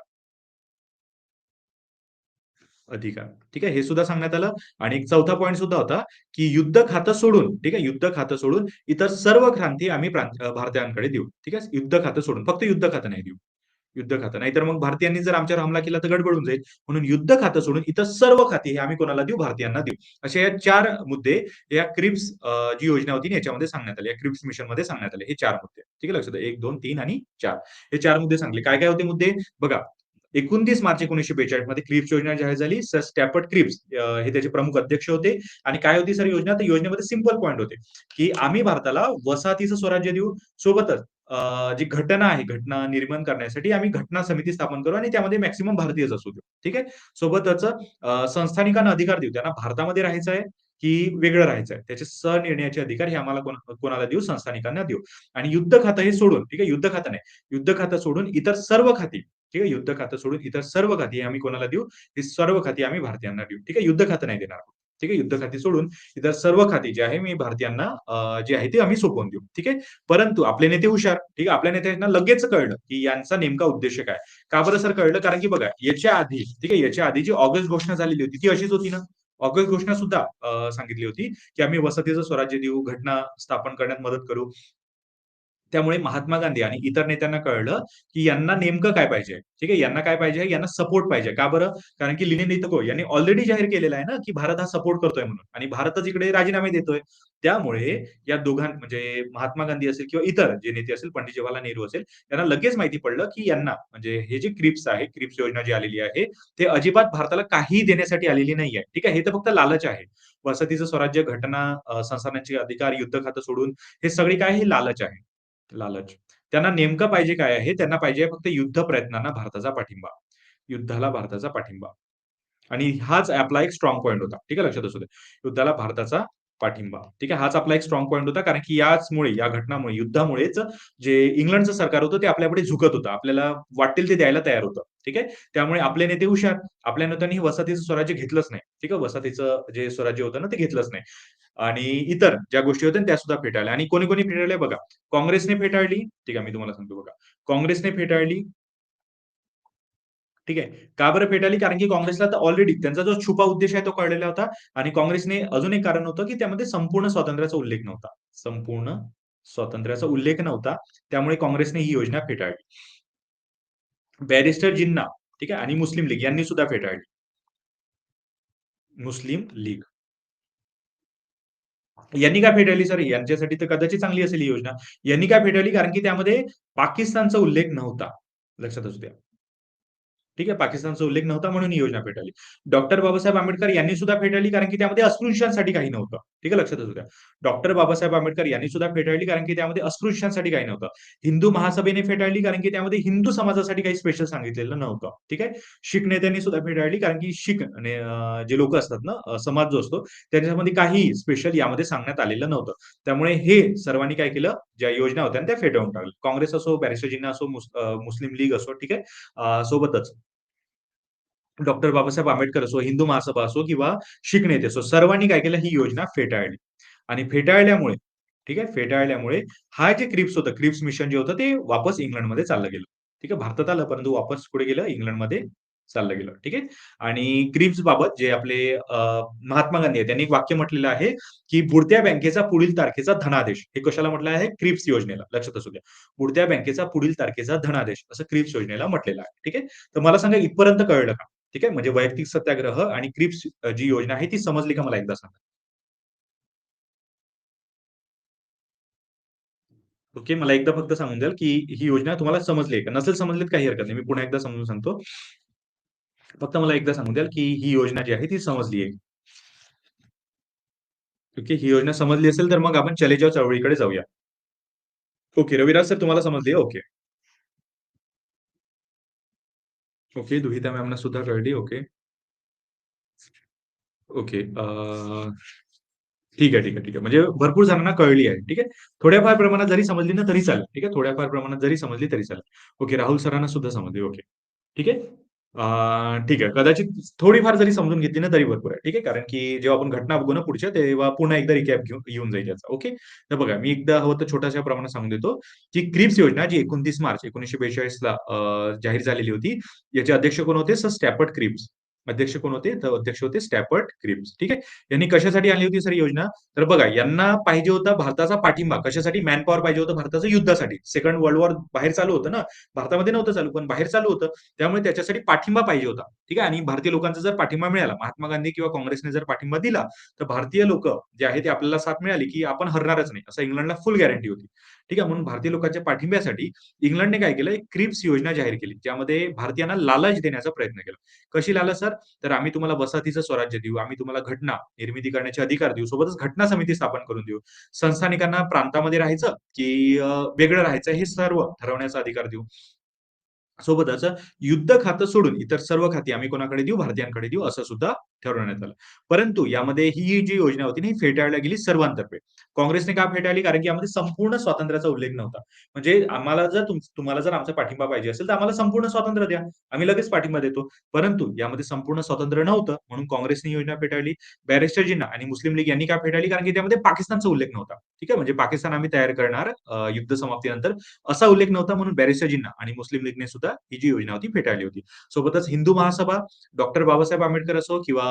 अधिकार. ठीक आहे. हे सुद्धा सांगण्यात आलं. आणि एक चौथा पॉइंट सुद्धा होता, की युद्ध खातं सोडून, ठीक आहे, युद्ध खातं सोडून इतर सर्व क्रांती आम्ही भारतीयांकडे देऊ. ठीक आहे. युद्ध खातं सोडून. फक्त युद्ध खातं नाही देऊ. युद्ध खातं. नाहीतर मग भारतीयांनी जर आमच्यावर हमला केला तर गडबड होऊन जाईल. म्हणून युद्ध खातं सोडून इतर सर्व खाती हे आम्ही कोणाला देऊ? भारतीयांना देऊ. असे या 4 मुद्दे या क्रिप्स जी योजना होती ना, याच्यामध्ये सांगण्यात आले. या क्रिप्स मिशनमध्ये सांगण्यात आले. हे 4 मुद्दे. ठीक आहे. लक्षात द्या. 1, 2, 3 आणि 4. हे 4 मुद्दे सांगले. काय-काय होते मुद्दे? बघा, 29 मार्च 1942 मध्ये क्रिप्स योजना जाहीर झाली. सर स्टॅफर्ड क्रिप्स हे त्याचे प्रमुख अध्यक्ष होते. आणि काय होती सर योजना? तर योजनेमध्ये सिंपल पॉइंट होते, की आम्ही भारताला वसाहतीचं स्वराज्य देऊ. सोबतच जी घटना आहे, घटना निर्माण करण्यासाठी आम्ही घटना समिती स्थापन करू आणि त्यामध्ये मॅक्सिमम भारतीयच असू देऊ. ठीक आहे. सोबतच संस्थानिकांना अधिकार देऊ. त्यांना भारतामध्ये राहायचं आहे की वेगळं राहायचं आहे. त्याचे सहनिर्णयाचे अधिकार हे आम्हाला कोणाला देऊ? संस्थानिकांना देऊ. आणि युद्ध खातं हे सोडून, ठीक आहे, युद्ध खातं नाही. युद्ध खातं सोडून इतर सर्व खाती, ठीक आहे, युद्ध खातं सोडून इतर सर्व खाती आम्ही कोणाला देऊ? ही सर्व खाती आम्ही भारतीयांना देऊ. ठीक आहे. युद्ध खातं नाही देणार. ठीक आहे. युद्ध खाती सोडून इतर सर्व खाती जी आहे मी भारतीयांना जे आहे ते आम्ही सोपवून देऊ. ठीक आहे. परंतु आपले नेते हुशार. ठीक आहे. आपल्या नेत्यांना लगेच कळलं, की यांचा नेमका उद्देश काय. का बरं सर कळलं? कारण की बघा याच्या आधी, ठीक आहे, याच्या आधी जी ऑगस्ट घोषणा झालेली होती ती अशीच होती ना. ऑगस्ट घोषणा सुद्धा सांगितली होती, की आम्ही वसाहतीचं स्वराज्य देऊ, घटना स्थापन करण्यात मदत करू. त्यामुळे महात्मा गांधी आणि इतर नेत्यांना कळलं, की यांना नेमकं काय पाहिजे. ठीक आहे. यांना काय पाहिजे? यांना सपोर्ट पाहिजे. का बरं? कारण की लिनिन इतको यांनी ऑलरेडी जाहीर केलेलं आहे ना, की भारत हा सपोर्ट करतोय म्हणून आणि भारतच इकडे राजीनामे देतोय. त्यामुळे या म्हणजे महात्मा गांधी असेल किंवा इतर जे नेते असेल, पंडित जवाहरलाल नेहरू असेल, यांना लगेच माहिती पडलं, की यांना म्हणजे हे जे क्रिप्स आहे, क्रिप्स योजना जी आलेली आहे, ते अजिबात भारताला काहीही देण्यासाठी आलेली नाहीये. ठीक आहे. हे तर फक्त लालच आहे. वसाहतीचं स्वराज्य, घटना, संस्थानांचे अधिकार, युद्ध खातं सोडून हे सगळे काय हे लालच आहे. लालच. त्यांना नेमकं पाहिजे काय आहे? त्यांना पाहिजे फक्त युद्ध प्रयत्नांना भारताचा पाठिंबा. युद्धाला भारताचा पाठिंबा. आणि हाच आपला एक स्ट्रॉंग पॉइंट होता. ठीक आहे, लक्षात असू दे. युद्धाला भारताचा पाठिंबा. ठीक आहे, हाच आपला एक स्ट्रॉंग पॉइंट होता. कारण की याचमुळे, या घटनामुळे, युद्धामुळेच जे इंग्लंडचं सरकार होतं ते आपल्यापुढे झुकत होतं. आपल्याला वाटेल ते द्यायला तयार होतं. ठीक आहे. त्यामुळे आपले नेते हुशार. आपल्या नेत्यांनी वसाहतीचं स्वराज्य घेतलंच नाही. ठीक आहे. वसाहतीचं जे स्वराज्य होतं ना ते घेतलंच नाही. आणि इतर ज्या गोष्टी होत्या त्या सुद्धा फेटाळल्या आणि कोणी-कोणी फेटाळल्या बघा. काँग्रेसने फेटाळली. ठीक आहे, मी तुम्हाला सांगतो बघा. काँग्रेसने फेटाळली. ठीक आहे. का बरं फेटाळली? कारण की काँग्रेसला तर ऑलरेडी त्यांचा जो छुपा उद्देश आहे तो कळलेला होता आणि काँग्रेसने अजून एक कारण होतं, की त्यामध्ये संपूर्ण स्वातंत्र्याचा उल्लेख नव्हता. संपूर्ण स्वातंत्र्याचा उल्लेख नव्हता. त्यामुळे काँग्रेसने ही योजना फेटाळली. बॅरिस्टर जिन्ना, ठीक आहे, आणि मुस्लिम लीग यांनी सुद्धा फेटाळली. मुस्लिम लीग. यांनी का फेटाळली सर? यांच्यासाठी तर कदाचित चांगली असेल ही योजना. यांनी का फेटाळली? कारण की त्यामध्ये पाकिस्तानचा उल्लेख नव्हता. लक्षात असू द्या. ठीक आहे. पाकिस्तानचा उल्लेख नव्हता म्हणून ही योजना फेटाळली. डॉक्टर बाबासाहेब आंबेडकर यांनी सुद्धा फेटाळली कारण की त्यामध्ये अस्पृश्यांसाठी काही नव्हतं. ठीक आहे, लक्षात असू द्या. डॉक्टर बाबासाहेब आंबेडकर यांनी सुद्धा फेटाळली कारण की त्यामध्ये अस्पृश्यांसाठी काही नव्हतं. हिंदू महासभेने फेटाळली कारण की त्यामध्ये हिंदू समाजासाठी काही स्पेशल सांगितलेलं नव्हतं. ठीक आहे. शीख नेत्यांनी सुद्धा फेटाळली कारण की शीख आणि जे लोकं असतात ना, समाज जो असतो त्याच्यामध्ये काही स्पेशल यामध्ये सांगण्यात आलेलं नव्हतं. त्यामुळे हे सर्वांनी काय केलं, ज्या योजना होत्या त्या फेटाळून टाकल्या. काँग्रेस असो, बॅरिस्टर जिन्ना असो, मुस्लिम लीग असो, ठीक आहे. सोबतच डॉक्टर बाबासाहेब आंबेडकर असो, हिंदू महासभा असो किंवा शीख नेते असो, सर्वांनी काय केलं, ही योजना फेटाळली. आणि फेटाळल्यामुळे, ठीक आहे, फेटाळल्यामुळे हा जे क्रिप्स होतं, क्रिप्स मिशन जे होतं ते वापस इंग्लंडमध्ये चाललं गेलं. ठीक आहे. भारतात आलं, परंतु वापस कुठे गेलं? इंग्लंडमध्ये चाललं गेलं. ठीक आहे. आणि क्रिप्स बाबत जे आपले महात्मा गांधी आहेत, त्यांनी एक वाक्य म्हटलेलं आहे, की बुडत्या बँकेचा पुढील तारखेचा धनादेश. हे कशाला म्हटलं आहे? क्रिप्स योजनेला. लक्षात असू द्या. बुडत्या बँकेचा पुढील तारखेचा धनादेश असं क्रिप्स योजनेला म्हटलेलं आहे. ठीक आहे. तर मला सांगा इथपर्यंत कळलं का? ठीक आहे. म्हणजे वैयक्तिक सत्याग्रह आणि क्रिप्स जी योजना आहे ती समजली का मला एकदा सांगा? ओके. मला एकदा फक्त सांगून द्याल, की ही योजना तुम्हाला समजली आहे का? नसेल समजली काही हरकत नाही. मी पुन्हा एकदा समजून सांगतो. फक्त मला एकदा सांगून द्याल, की ही योजना जी आहे ती समजली आहे. ओके. ही योजना समजली असेल तर मग आपण चले जाव चळवळीकडे जाऊया. ओके. रविराज सर तुम्हाला समजली आहे? ओके. ओके. दुहिता मॅमना सुद्धा कळली. ओके. ओके. ठीक आहे, ठीक आहे, ठीक आहे. म्हणजे भरपूर जणांना कळली आहे. ठीक आहे. थोड्याफार प्रमाणात जरी समजली ना तरी चालेल. ठीक आहे. थोड्याफार प्रमाणात जरी समजली तरी चालेल. ओके. राहुल सरांना सुद्धा समजली. ओके. ठीक आहे. ठीक आहे. कदाचित थोडीफार जरी समजून घेतली ना तरी भरपूर आहे. ठीक आहे. कारण की जेव्हा आपण घटना बघू ना पुढच्या तेव्हा पुन्हा एकदा रिकॅप येऊन जाईल याचा. ओके. तर बघा मी एकदा हवं तर छोट्याशा प्रमाणात सांगून देतो, की क्रिप्स योजना जी 29 मार्च 1942 ला जाहीर झालेली होती. याचे अध्यक्ष कोण होते? Sir Stafford Cripps. अध्यक्ष कोण होते? तर अध्यक्ष होते स्टॅफर्ड क्रिप्स. ठीक आहे. यांनी कशासाठी आणली होती सर ही योजना? तर बघा यांना पाहिजे होता भारताचा पाठिंबा. कशासाठी? मॅन पॉवर पाहिजे होतं भारताचं युद्धासाठी. सेकंड वर्ल्ड वॉर बाहेर चालू होतं ना. भारतामध्ये नव्हतं चालू, पण बाहेर चालू होतं. त्यामुळे त्याच्यासाठी पाठिंबा पाहिजे होता. ठीक आहे. आणि भारतीय लोकांचा जर पाठिंबा मिळाला, महात्मा गांधी किंवा काँग्रेसने जर पाठिंबा दिला, तर भारतीय लोकं जे आहे ते आपल्याला साथ मिळाली, की आपण हरणारच नाही. असं इंग्लंडला फुल गॅरंटी होती. ठीक आहे. म्हणून भारतीय लोकांच्या पाठिंब्यासाठी इंग्लंडने काय केलं, एक क्रिप्स योजना जाहीर केली. ज्यामध्ये भारतीयांना लालच देण्याचा प्रयत्न केला. कशी लालच सर? तर आम्ही तुम्हाला वसाहतीचं स्वराज्य देऊ, आम्ही तुम्हाला घटना निर्मिती करण्याचे अधिकार देऊ, सोबतच घटना समिती स्थापन करून देऊ. संस्थानिकांना प्रांतामध्ये राहायचं की वेगळं राहायचं हे सर्व ठरवण्याचा अधिकार देऊ. सोबतच युद्ध खातं सोडून इतर सर्व खाती आम्ही कोणाकडे देऊ? भारतीयांकडे देऊ असं सुद्धा ठरवण्यात आलं. परंतु यामध्ये ही जी योजना होती ना, ही फेटाळल्या गेली सर्वांतर्फे. काँग्रेसने का फेटाळली? कारण की यामध्ये संपूर्ण स्वातंत्र्याचा उल्लेख नव्हता. म्हणजे आम्हाला जर तुम्हाला जर आमचा पाठिंबा पाहिजे असेल, तर आम्हाला संपूर्ण स्वातंत्र्य द्या. आम्ही लगेच पाठिंबा देतो. परंतु यामध्ये संपूर्ण स्वातंत्र्य नव्हतं, म्हणून काँग्रेसने ही योजना फेटाळली. बॅरिस्टर जिन्ना आणि मुस्लिम लीग यांनी का फेटाळली? कारण की त्यामध्ये पाकिस्तानचा उल्लेख नव्हता. ठीक आहे. म्हणजे पाकिस्तान आम्ही तयार करणार युद्ध समाप्तीनंतर असा उल्लेख नव्हता म्हणून बॅरिस्टर जिन्ना आणि मुस्लिम लीगने सुद्धा ही जी योजना होती फेटाळली होती. सोबतच हिंदू महासभा, डॉक्टर बाबासाहेब आंबेडकर असो किंवा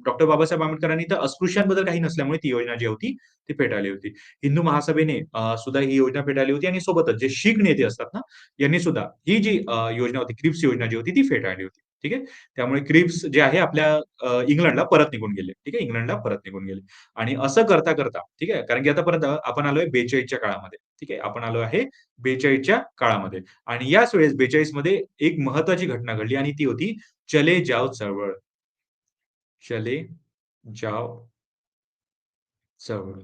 डॉक्टर बाबासाहेब आंबेडकरांनी तर अस्पृश्यांबद्दल काही नसल्यामुळे ती योजना जी होती ती फेटाळली होती. हिंदू महासभेने सुद्धा ही योजना फेटाळली होती आणि सोबतच जे शीख नेते असतात ना, यांनी सुद्धा ही जी योजना होती, क्रिप्स योजना जी होती ती फेटाळली होती. ठीक आहे. त्यामुळे क्रिप्स जे आहे आपल्या इंग्लंडला परत निघून गेले. ठीक आहे. इंग्लंडला परत निघून गेले. आणि असं करता ठीक आहे. कारण की आतापर्यंत आपण आलोय 42च्या काळामध्ये. ठीक आहे. आपण आलो आहे 42च्या काळामध्ये आणि याच वेळेस 42 मध्ये एक महत्त्वाची घटना घडली आणि ती होती चले जाव चळवळ. चले जाव चळवळ.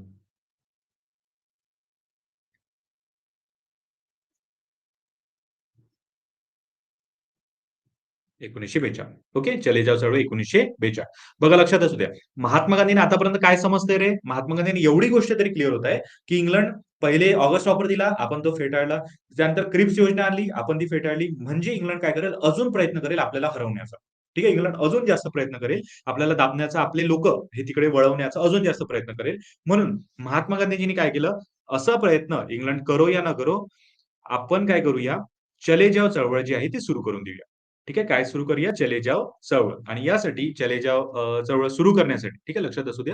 1942. ओके. चले जाव चळवळ 1942. बघा लक्षात असू द्या. महात्मा गांधींना आतापर्यंत काय समजतंय रे? महात्मा गांधींनी एवढी गोष्ट तरी क्लिअर होत आहे, की इंग्लंड पहिले ऑगस्ट ऑफर दिला, आपण तो फेटाळला. त्यानंतर क्रिप्स योजना आणली, आपण ती फेटाळली. म्हणजे इंग्लंड काय करेल? अजून प्रयत्न करेल आपल्याला हरवण्याचा. ठीक आहे. इंग्लंड अजून जास्त प्रयत्न करेल. आपल्याला दाबण्याचा, आपले लोकं हे तिकडे वळवण्याचा अजून जास्त प्रयत्न करेल. म्हणून महात्मा गांधीजींनी काय केलं? असा प्रयत्न इंग्लंड करो या न करो, आपण काय करूया? चले जाव चळवळ जी आहे ती सुरू करून देऊया. ठीक आहे. काय सुरू करूया? चले जाव चळवळ आणि यासाठी चले जाव चळवळ सुरू करण्यासाठी ठीक आहे, लक्षात असू द्या,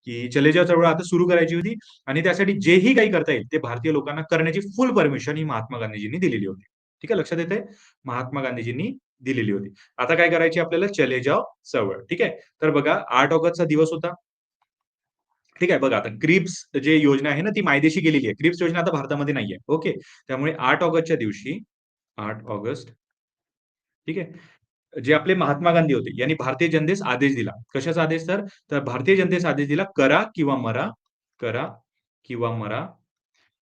की चले जाव चळवळ आता सुरू करायची होती आणि त्यासाठी जेही काही करता येईल ते भारतीय लोकांना करण्याची फुल परमिशन ही महात्मा गांधीजींनी दिलेली होती. ठीक आहे, लक्षात येतंय? महात्मा गांधीजींनी दिलेली होती. आता काय करायची आपल्याला? चले जाव चळवळ. ठीक आहे. तर बघा 8 ऑगस्टचा दिवस होता. ठीक आहे. बघा आता क्रिप्स जे योजना आहे ना, ती मायदेशी गेलेली आहे. क्रिप्स योजना आता भारतामध्ये नाहीये. ओके. त्यामुळे 8 ऑगस्टच्या दिवशी 8 ऑगस्ट ठीक आहे. जे आपले महात्मा गांधी होते, यांनी भारतीय जनतेस आदेश दिला. कशाचा आदेश सर? तर भारतीय जनतेस आदेश दिला, करा किंवा मरा, करा किंवा मरा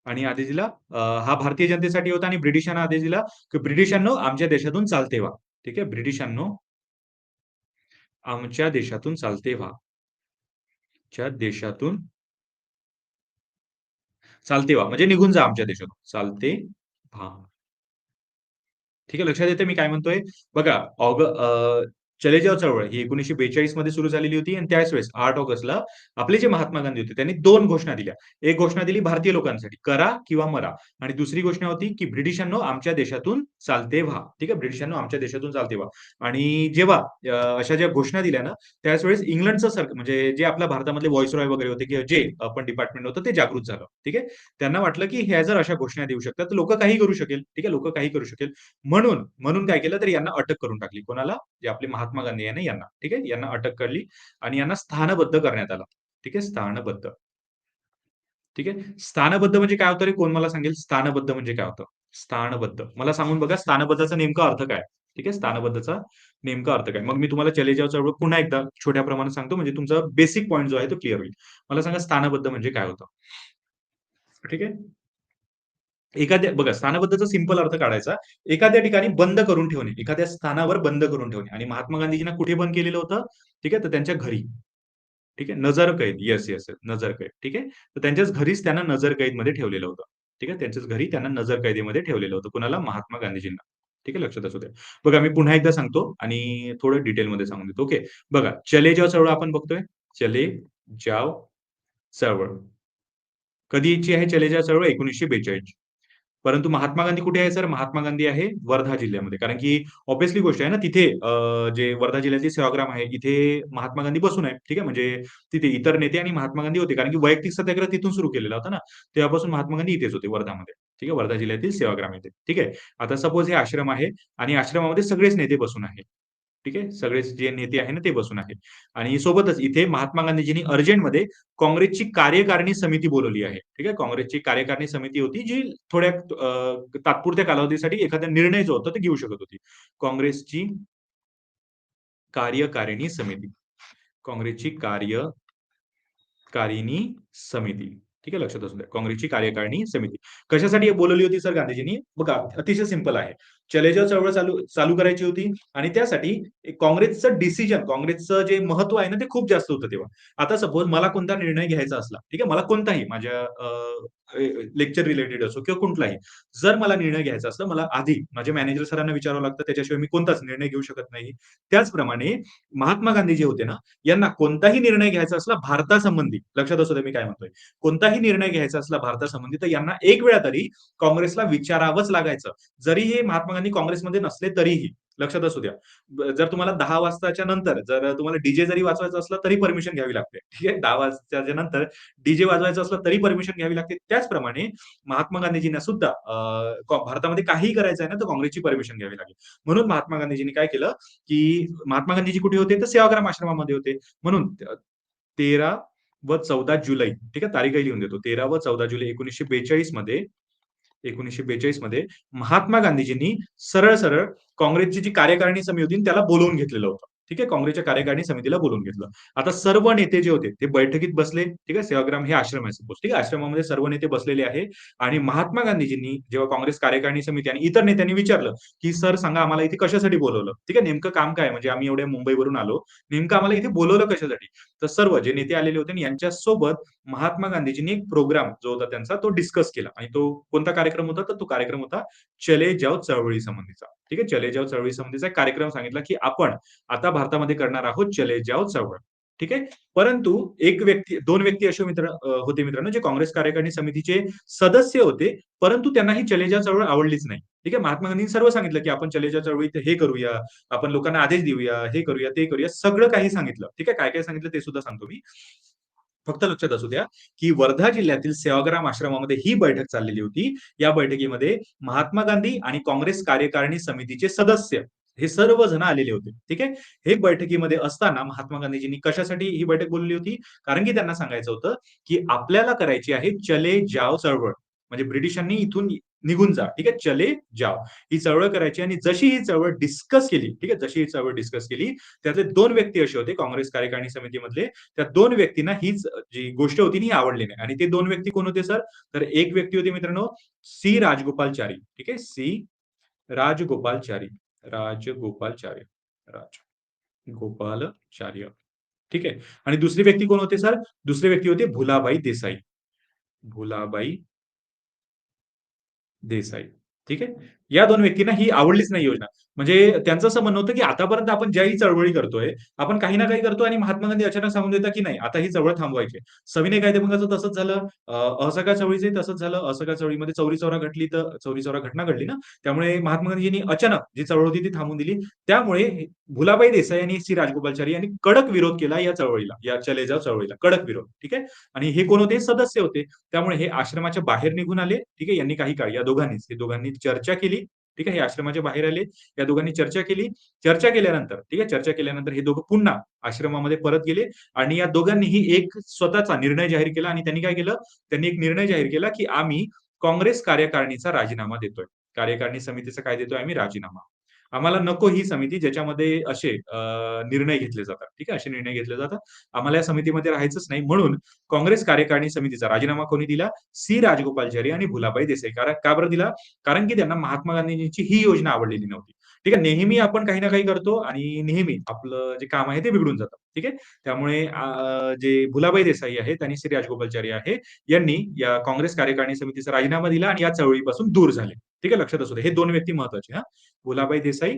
आणि आदेश दिला हा भारतीय जनतेसाठी होता आणि ब्रिटिशांना आदेश दिला, की ब्रिटिशांनो आमच्या देशातून चालते व्हा. ठीक आहे. ब्रिटिशांनो आमच्या देशातून चालते व्हा. च्या देशातून चालते व्हा. म्हणजे निघून जा आमच्या देशातून. चालते व्हा. ठीक आहे, लक्षात येतंय मी काय म्हणतोय? बघा चले जाव चळवळ ही 1942 मध्ये सुरू झालेली होती आणि त्याच वेळेस 8 ऑगस्टला आपले जे महात्मा गांधी होते त्यांनी 2 घोषणा दिल्या. एक घोषणा दिली भारतीय लोकांसाठी, करा किंवा मरा आणि दुसरी घोषणा होती, की ब्रिटिशांनो आमच्या देशातून चालते व्हा. ठीक आहे, ब्रिटिशांनो आमच्या देशातून चालते व्हा. आणि जेव्हा अशा ज्या घोषणा दिल्या ना, त्याच वेळेस इंग्लंडचं म्हणजे जे आपल्या भारतामधले व्हाईसरॉय वगैरे होते किंवा जे पण डिपार्टमेंट होतं ते जागृत झालं. ठीक आहे. त्यांना वाटलं, की ह्या जर अशा घोषणा देऊ शकतात, तर लोकं काहीही करू शकेल. ठीक आहे, लोकं काही करू शकेल. म्हणून काय केलं तर यांना अटक करून टाकली. कोणाला? जे आपले महात्मा गांधी आहे ना यांना. ठीक आहे. यांना अटक करली आणि यांना स्थानबद्ध करण्यात आलं. ठीक आहे. स्थानबद्ध. ठीक आहे. स्थानबद्ध म्हणजे काय होतं रे? कोण मला सांगेल? स्थानबद्ध म्हणजे काय होतं? स्थानबद्ध. मला सांगून बघा स्थानबद्धचा नेमका अर्थ काय? ठीक आहे. स्थानबद्धचा नेमका अर्थ काय? मग मी तुम्हाला चले जाव चळवळ पुन्हा एकदा छोट्या प्रमाणात सांगतो म्हणजे तुमचा बेसिक पॉइंट जो आहे तो क्लिअर होईल. मला सांगा स्थानबद्ध म्हणजे काय होतं? ठीक आहे. एखाद्या बघा स्थानबद्धचा सिंपल अर्थ काढायचा. एखाद्या ठिकाणी बंद करून ठेवणे. एखाद्या स्थानावर बंद करून ठेवणे आणि महात्मा गांधीजींना कुठे बंद केलेलं होतं? ठीक आहे. तर त्यांच्या घरी. ठीक आहे. नजरकैद. Yes, yes, yes. नजरकैद. ठीक आहे. तर त्यांच्याच घरीच त्यांना नजरकैदमध्ये ठेवलेलं होतं. ठीक आहे. त्यांच्याच घरी त्यांना नजरकैदेमध्ये ठेवलेलं होतं. कुणाला? महात्मा गांधीजींना. ठीक आहे. लक्षात असू द्या. बघा मी पुन्हा एकदा सांगतो आणि थोडं डिटेलमध्ये सांगून देतो. ओके. बघा चले जाव चळवळ आपण बघतोय. चले जाव चळवळ. कधीची आहे चले जाव चळवळ? 1942 परंतु महात्मा गांधी कुठे आहे सर? महात्मा गांधी आहे वर्धा जिल्ह्यामध्ये. कारण की ऑब्व्हियसली गोष्ट आहे ना तिथे जे वर्धा जिल्ह्यातील सेवाग्राम आहे, इथे महात्मा गांधी बसून आहे. ठीक आहे. म्हणजे तिथे इतर नेते आणि महात्मा गांधी होते. कारण की वैयक्तिक सत्याग्रह तिथून सुरू केलेला होता ना. तेव्हापासून महात्मा गांधी इथेच होते वर्धामध्ये. ठीक आहे. वर्धा जिल्ह्यातील सेवाग्राम येथे. ठीक आहे. आता सपोज हे आश्रम आहे आणि आश्रमामध्ये सगळेच नेते बसून आहेत. ठीक आहे. सगळेच जे नेते आहे ना ते बसून आहेत. आणि सोबतच इथे महात्मा गांधीजींनी अर्जंटमध्ये काँग्रेसची कार्यकारिणी समिती बोलावली आहे. ठीक आहे. काँग्रेसची कार्यकारिणी समिती होती जी थोड्या तात्पुरत्या कालावधीसाठी एखादा निर्णय जो होता ते घेऊ शकत होती. काँग्रेसची कार्यकारिणी समिती. काँग्रेसची कार्यकारिणी समिती. ठीक आहे, लक्षात असू द्या. काँग्रेसची कार्यकारिणी समिती. कशासाठी बोलावली होती सर गांधीजींनी? बघा, अतिशय सिंपल आहे. चले जाव चळवळ चालू चालू करायची होती आणि त्यासाठी काँग्रेसचं डिसिजन, काँग्रेसचं जे महत्व आहे ना, ते खूप जास्त होतं तेव्हा. आता सपोज मला कोणता निर्णय घ्यायचा असला, ठीक आहे, मला कोणताही माझ्या लेक्चर रिलेटेड असो किंवा कुठलाही. जर मला निर्णय घ्यायचा असला, मला आधी माझ्या मॅनेजर सरांना विचारावं लागतं, त्याच्याशिवाय मी कोणताच निर्णय घेऊ शकत नाही. त्याचप्रमाणे महात्मा गांधी जे होते ना, यांना कोणताही निर्णय घ्यायचा असला भारतासंबंधी, लक्षात असू द्या मी काय म्हणतोय. कोणताही निर्णय घ्यायचा असला भारतासंबंधी, तर यांना एक वेळा तरी काँग्रेसला विचारावंच लागायचं. जरी हे महात्मा गांधी काँग्रेसमध्ये नसले तरीही. लक्षात असू द्या. जर तुम्हाला 10 वाजताच्या नंतर जर तुम्हाला डीजे जरी वाजवायचा असला तरी परमिशन घ्यावी लागते. ठीक आहे. 10 वाजताच्या नंतर डीजे वाजवायचा असला तरी परमिशन घ्यावी लागते. त्याचप्रमाणे महात्मा गांधीजींना सुद्धा भारतामध्ये काहीही करायचं आहे ना, तर काँग्रेसची परमिशन घ्यावी लागेल. म्हणून महात्मा गांधीजींनी काय केलं, की महात्मा गांधीजी कुठे होते? तर सेवाग्राम आश्रमामध्ये होते. म्हणून 13 व 14 जुलै, ठीक आहे, तारीखही लिहून देतो. 13 व 14 जुलै 1942 मध्ये महात्मा गांधीजींनी सरळ-सरळ काँग्रेसची जी कार्यकारिणी समिती होती त्याला बोलावून घेतलेलं होतं. ठीक आहे. काँग्रेसच्या कार्यकारिणी समितीला बोलावून घेतलं. आता सर्व नेते जे होते ते बैठकीत बसले. ठीक आहे. सेवाग्राम हे आश्रम आहे सपोज. ठीक आहे. आश्रमामध्ये सर्व नेते बसलेले आहे आणि महात्मा गांधीजींनी जेव्हा काँग्रेस कार्यकारिणी समिती आणि इतर नेत्यांनी विचारलं, की "सर सांगा आम्हाला इथे कशासाठी बोलावलं?" ठीक आहे. नेमकं काम काय आहे? म्हणजे आम्ही एवढ्या मुंबईवरून आलो. नेमकं आम्हाला इथे बोलावलं कशासाठी? तर सर्व जे नेते आलेले होते आणि यांच्यासोबत महात्मा गांधीजींनी एक प्रोग्राम जो होता त्यांचा तो डिस्कस केला आणि तो कोणता कार्यक्रम होता? तर तो कार्यक्रम होता चले जाव चळवळी संबंधीचा. ठीक आहे. चले जाव चळवळी संबंधीचा एक कार्यक्रम सांगितला, की आपण आता भारतामध्ये करणार आहोत चले जाव चळवळ. ठीक आहे. परंतु एक व्यक्ती 2 व्यक्ती असे होते मित्रांनो, जे काँग्रेस कार्यकारिणी समितीचे सदस्य होते, परंतु त्यांना ही चले जाव चळवळ आवडलीच नाही. ठीक आहे. महात्मा गांधींनी सर्व सांगितलं, की आपण चले जाव चळवळीत हे करूया, आपण लोकांना आदेश देऊया, हे करूया, ते करूया. सगळं काही सांगितलं. ठीक आहे. काय-काय सांगितलं ते सुद्धा सांगतो मी. फक्त लक्षात असू द्या, की वर्धा जिल्ह्यातील सेवाग्राम आश्रमामध्ये ही बैठक चाललेली होती. या बैठकीमध्ये महात्मा गांधी आणि काँग्रेस कार्यकारिणी समितीचे सदस्य हे सर्व जण आलेले होते. ठीक आहे. हे बैठकीमध्ये असताना महात्मा गांधीजींनी कशासाठी ही बैठक बोलावली होती? कारण की त्यांना सांगायचं होतं, की आपल्याला करायची आहे चले जाव चळवळ. म्हणजे ब्रिटिशांनी इथून निघून जा. ठीक आहे. चले जाव. ही चळवळ करायची आणि जशी ही चळवळ डिस्कस केली, ठीक आहे. जशी ही चळवळ डिस्कस केली, त्यातले 2 व्यक्ती असे होते काँग्रेस कार्यकारिणी समितीमधले त्या 2 व्यक्तींना हीच जी गोष्ट होती ती आवडली नाही आणि ते 2 व्यक्ती कोण होते सर? तर एक व्यक्ती होती मित्रांनो सी. राजगोपालचारी. ठीक आहे. सी. राजगोपालचारी. राजगोपालचार्य. राजगोपालचार्य. ठीक आहे. आणि दुसरी व्यक्ती कोण होते सर? दुसरे व्यक्ती होते भुलाबाई देसाई. भुलाबाई देसाई. ठीक आहे. या 2 व्यक्तींना ही आवडलीच नाही योजना. म्हणजे त्यांचं असं म्हणणं होतं, की आतापर्यंत आपण ज्याही चळवळी करतोय, आपण काही ना काही करतो आणि महात्मा गांधी अचानक सांगून देतात, की नाही आता ही चळवळ थांबवायची आहे. सविनय कायदेभंगाचं तसंच झालं. असहकार चळवळीचंही तसंच झालं. असहकार चळवळीमध्ये चौरी-चौरा घडली तर चौरी-चौरा घटना घडली ना, त्यामुळे महात्मा गांधीजींनी अचानक जी चळवळ होती ती थांबवून दिली. त्यामुळे भुलाबाई देसाई आणि सी. राजगोपालाचारी यांनी कडक विरोध केला या चळवळीला, या चले जाव चळवळीला. कडक विरोध. ठीक आहे. आणि हे कोण होते? सदस्य होते. त्यामुळे हे आश्रमाच्या बाहेर निघून आले. ठीक आहे. यांनी काही काळ या दोघांनीच, हे दोघांनी चर्चा केली. ठीक आहे. हे आश्रमाच्या बाहेर आले. या दोघांनी चर्चा केली. चर्चा केल्यानंतर, ठीक आहे. चर्चा केल्यानंतर हे दोघं पुन्हा आश्रमामध्ये परत गेले आणि या दोघांनीही एक स्वतःचा निर्णय जाहीर केला आणि त्यांनी काय केलं? त्यांनी एक निर्णय जाहीर केला, की आम्ही काँग्रेस कार्यकारिणीचा राजीनामा देतोय. कार्यकारिणी समितीचा काय देतोय आम्ही? राजीनामा. आम्हाला नको ही समिती ज्याच्यामध्ये असे निर्णय घेतले जातात. ठीक आहे. असे निर्णय घेतले जातात. आम्हाला या समितीमध्ये राहायचंच नाही. म्हणून काँग्रेस कार्यकारिणी समितीचा राजीनामा कोणी दिला? सी. राजगोपालाचारी आणि भुलाबाई देसाई. कारण का बरं दिला? कारण की त्यांना महात्मा गांधींची ही योजना आवडलेली नव्हती. ठीक आहे. नेहमी आपण काही ना काही करतो आणि नेहमी आपलं जे काम आहे ते बिघडून जातं. ठीक आहे. त्यामुळे जे भुलाबाई देसाई आहेत आणि श्री राजगोपालाचारी आहे, यांनी या काँग्रेस कार्यकारिणी समितीचा राजीनामा दिला आणि या चळवळीपासून दूर झाले. ठीक आहे. लक्षात असू दे. हे 2 व्यक्ती महत्त्वाचे हां. भुलाबाई देसाई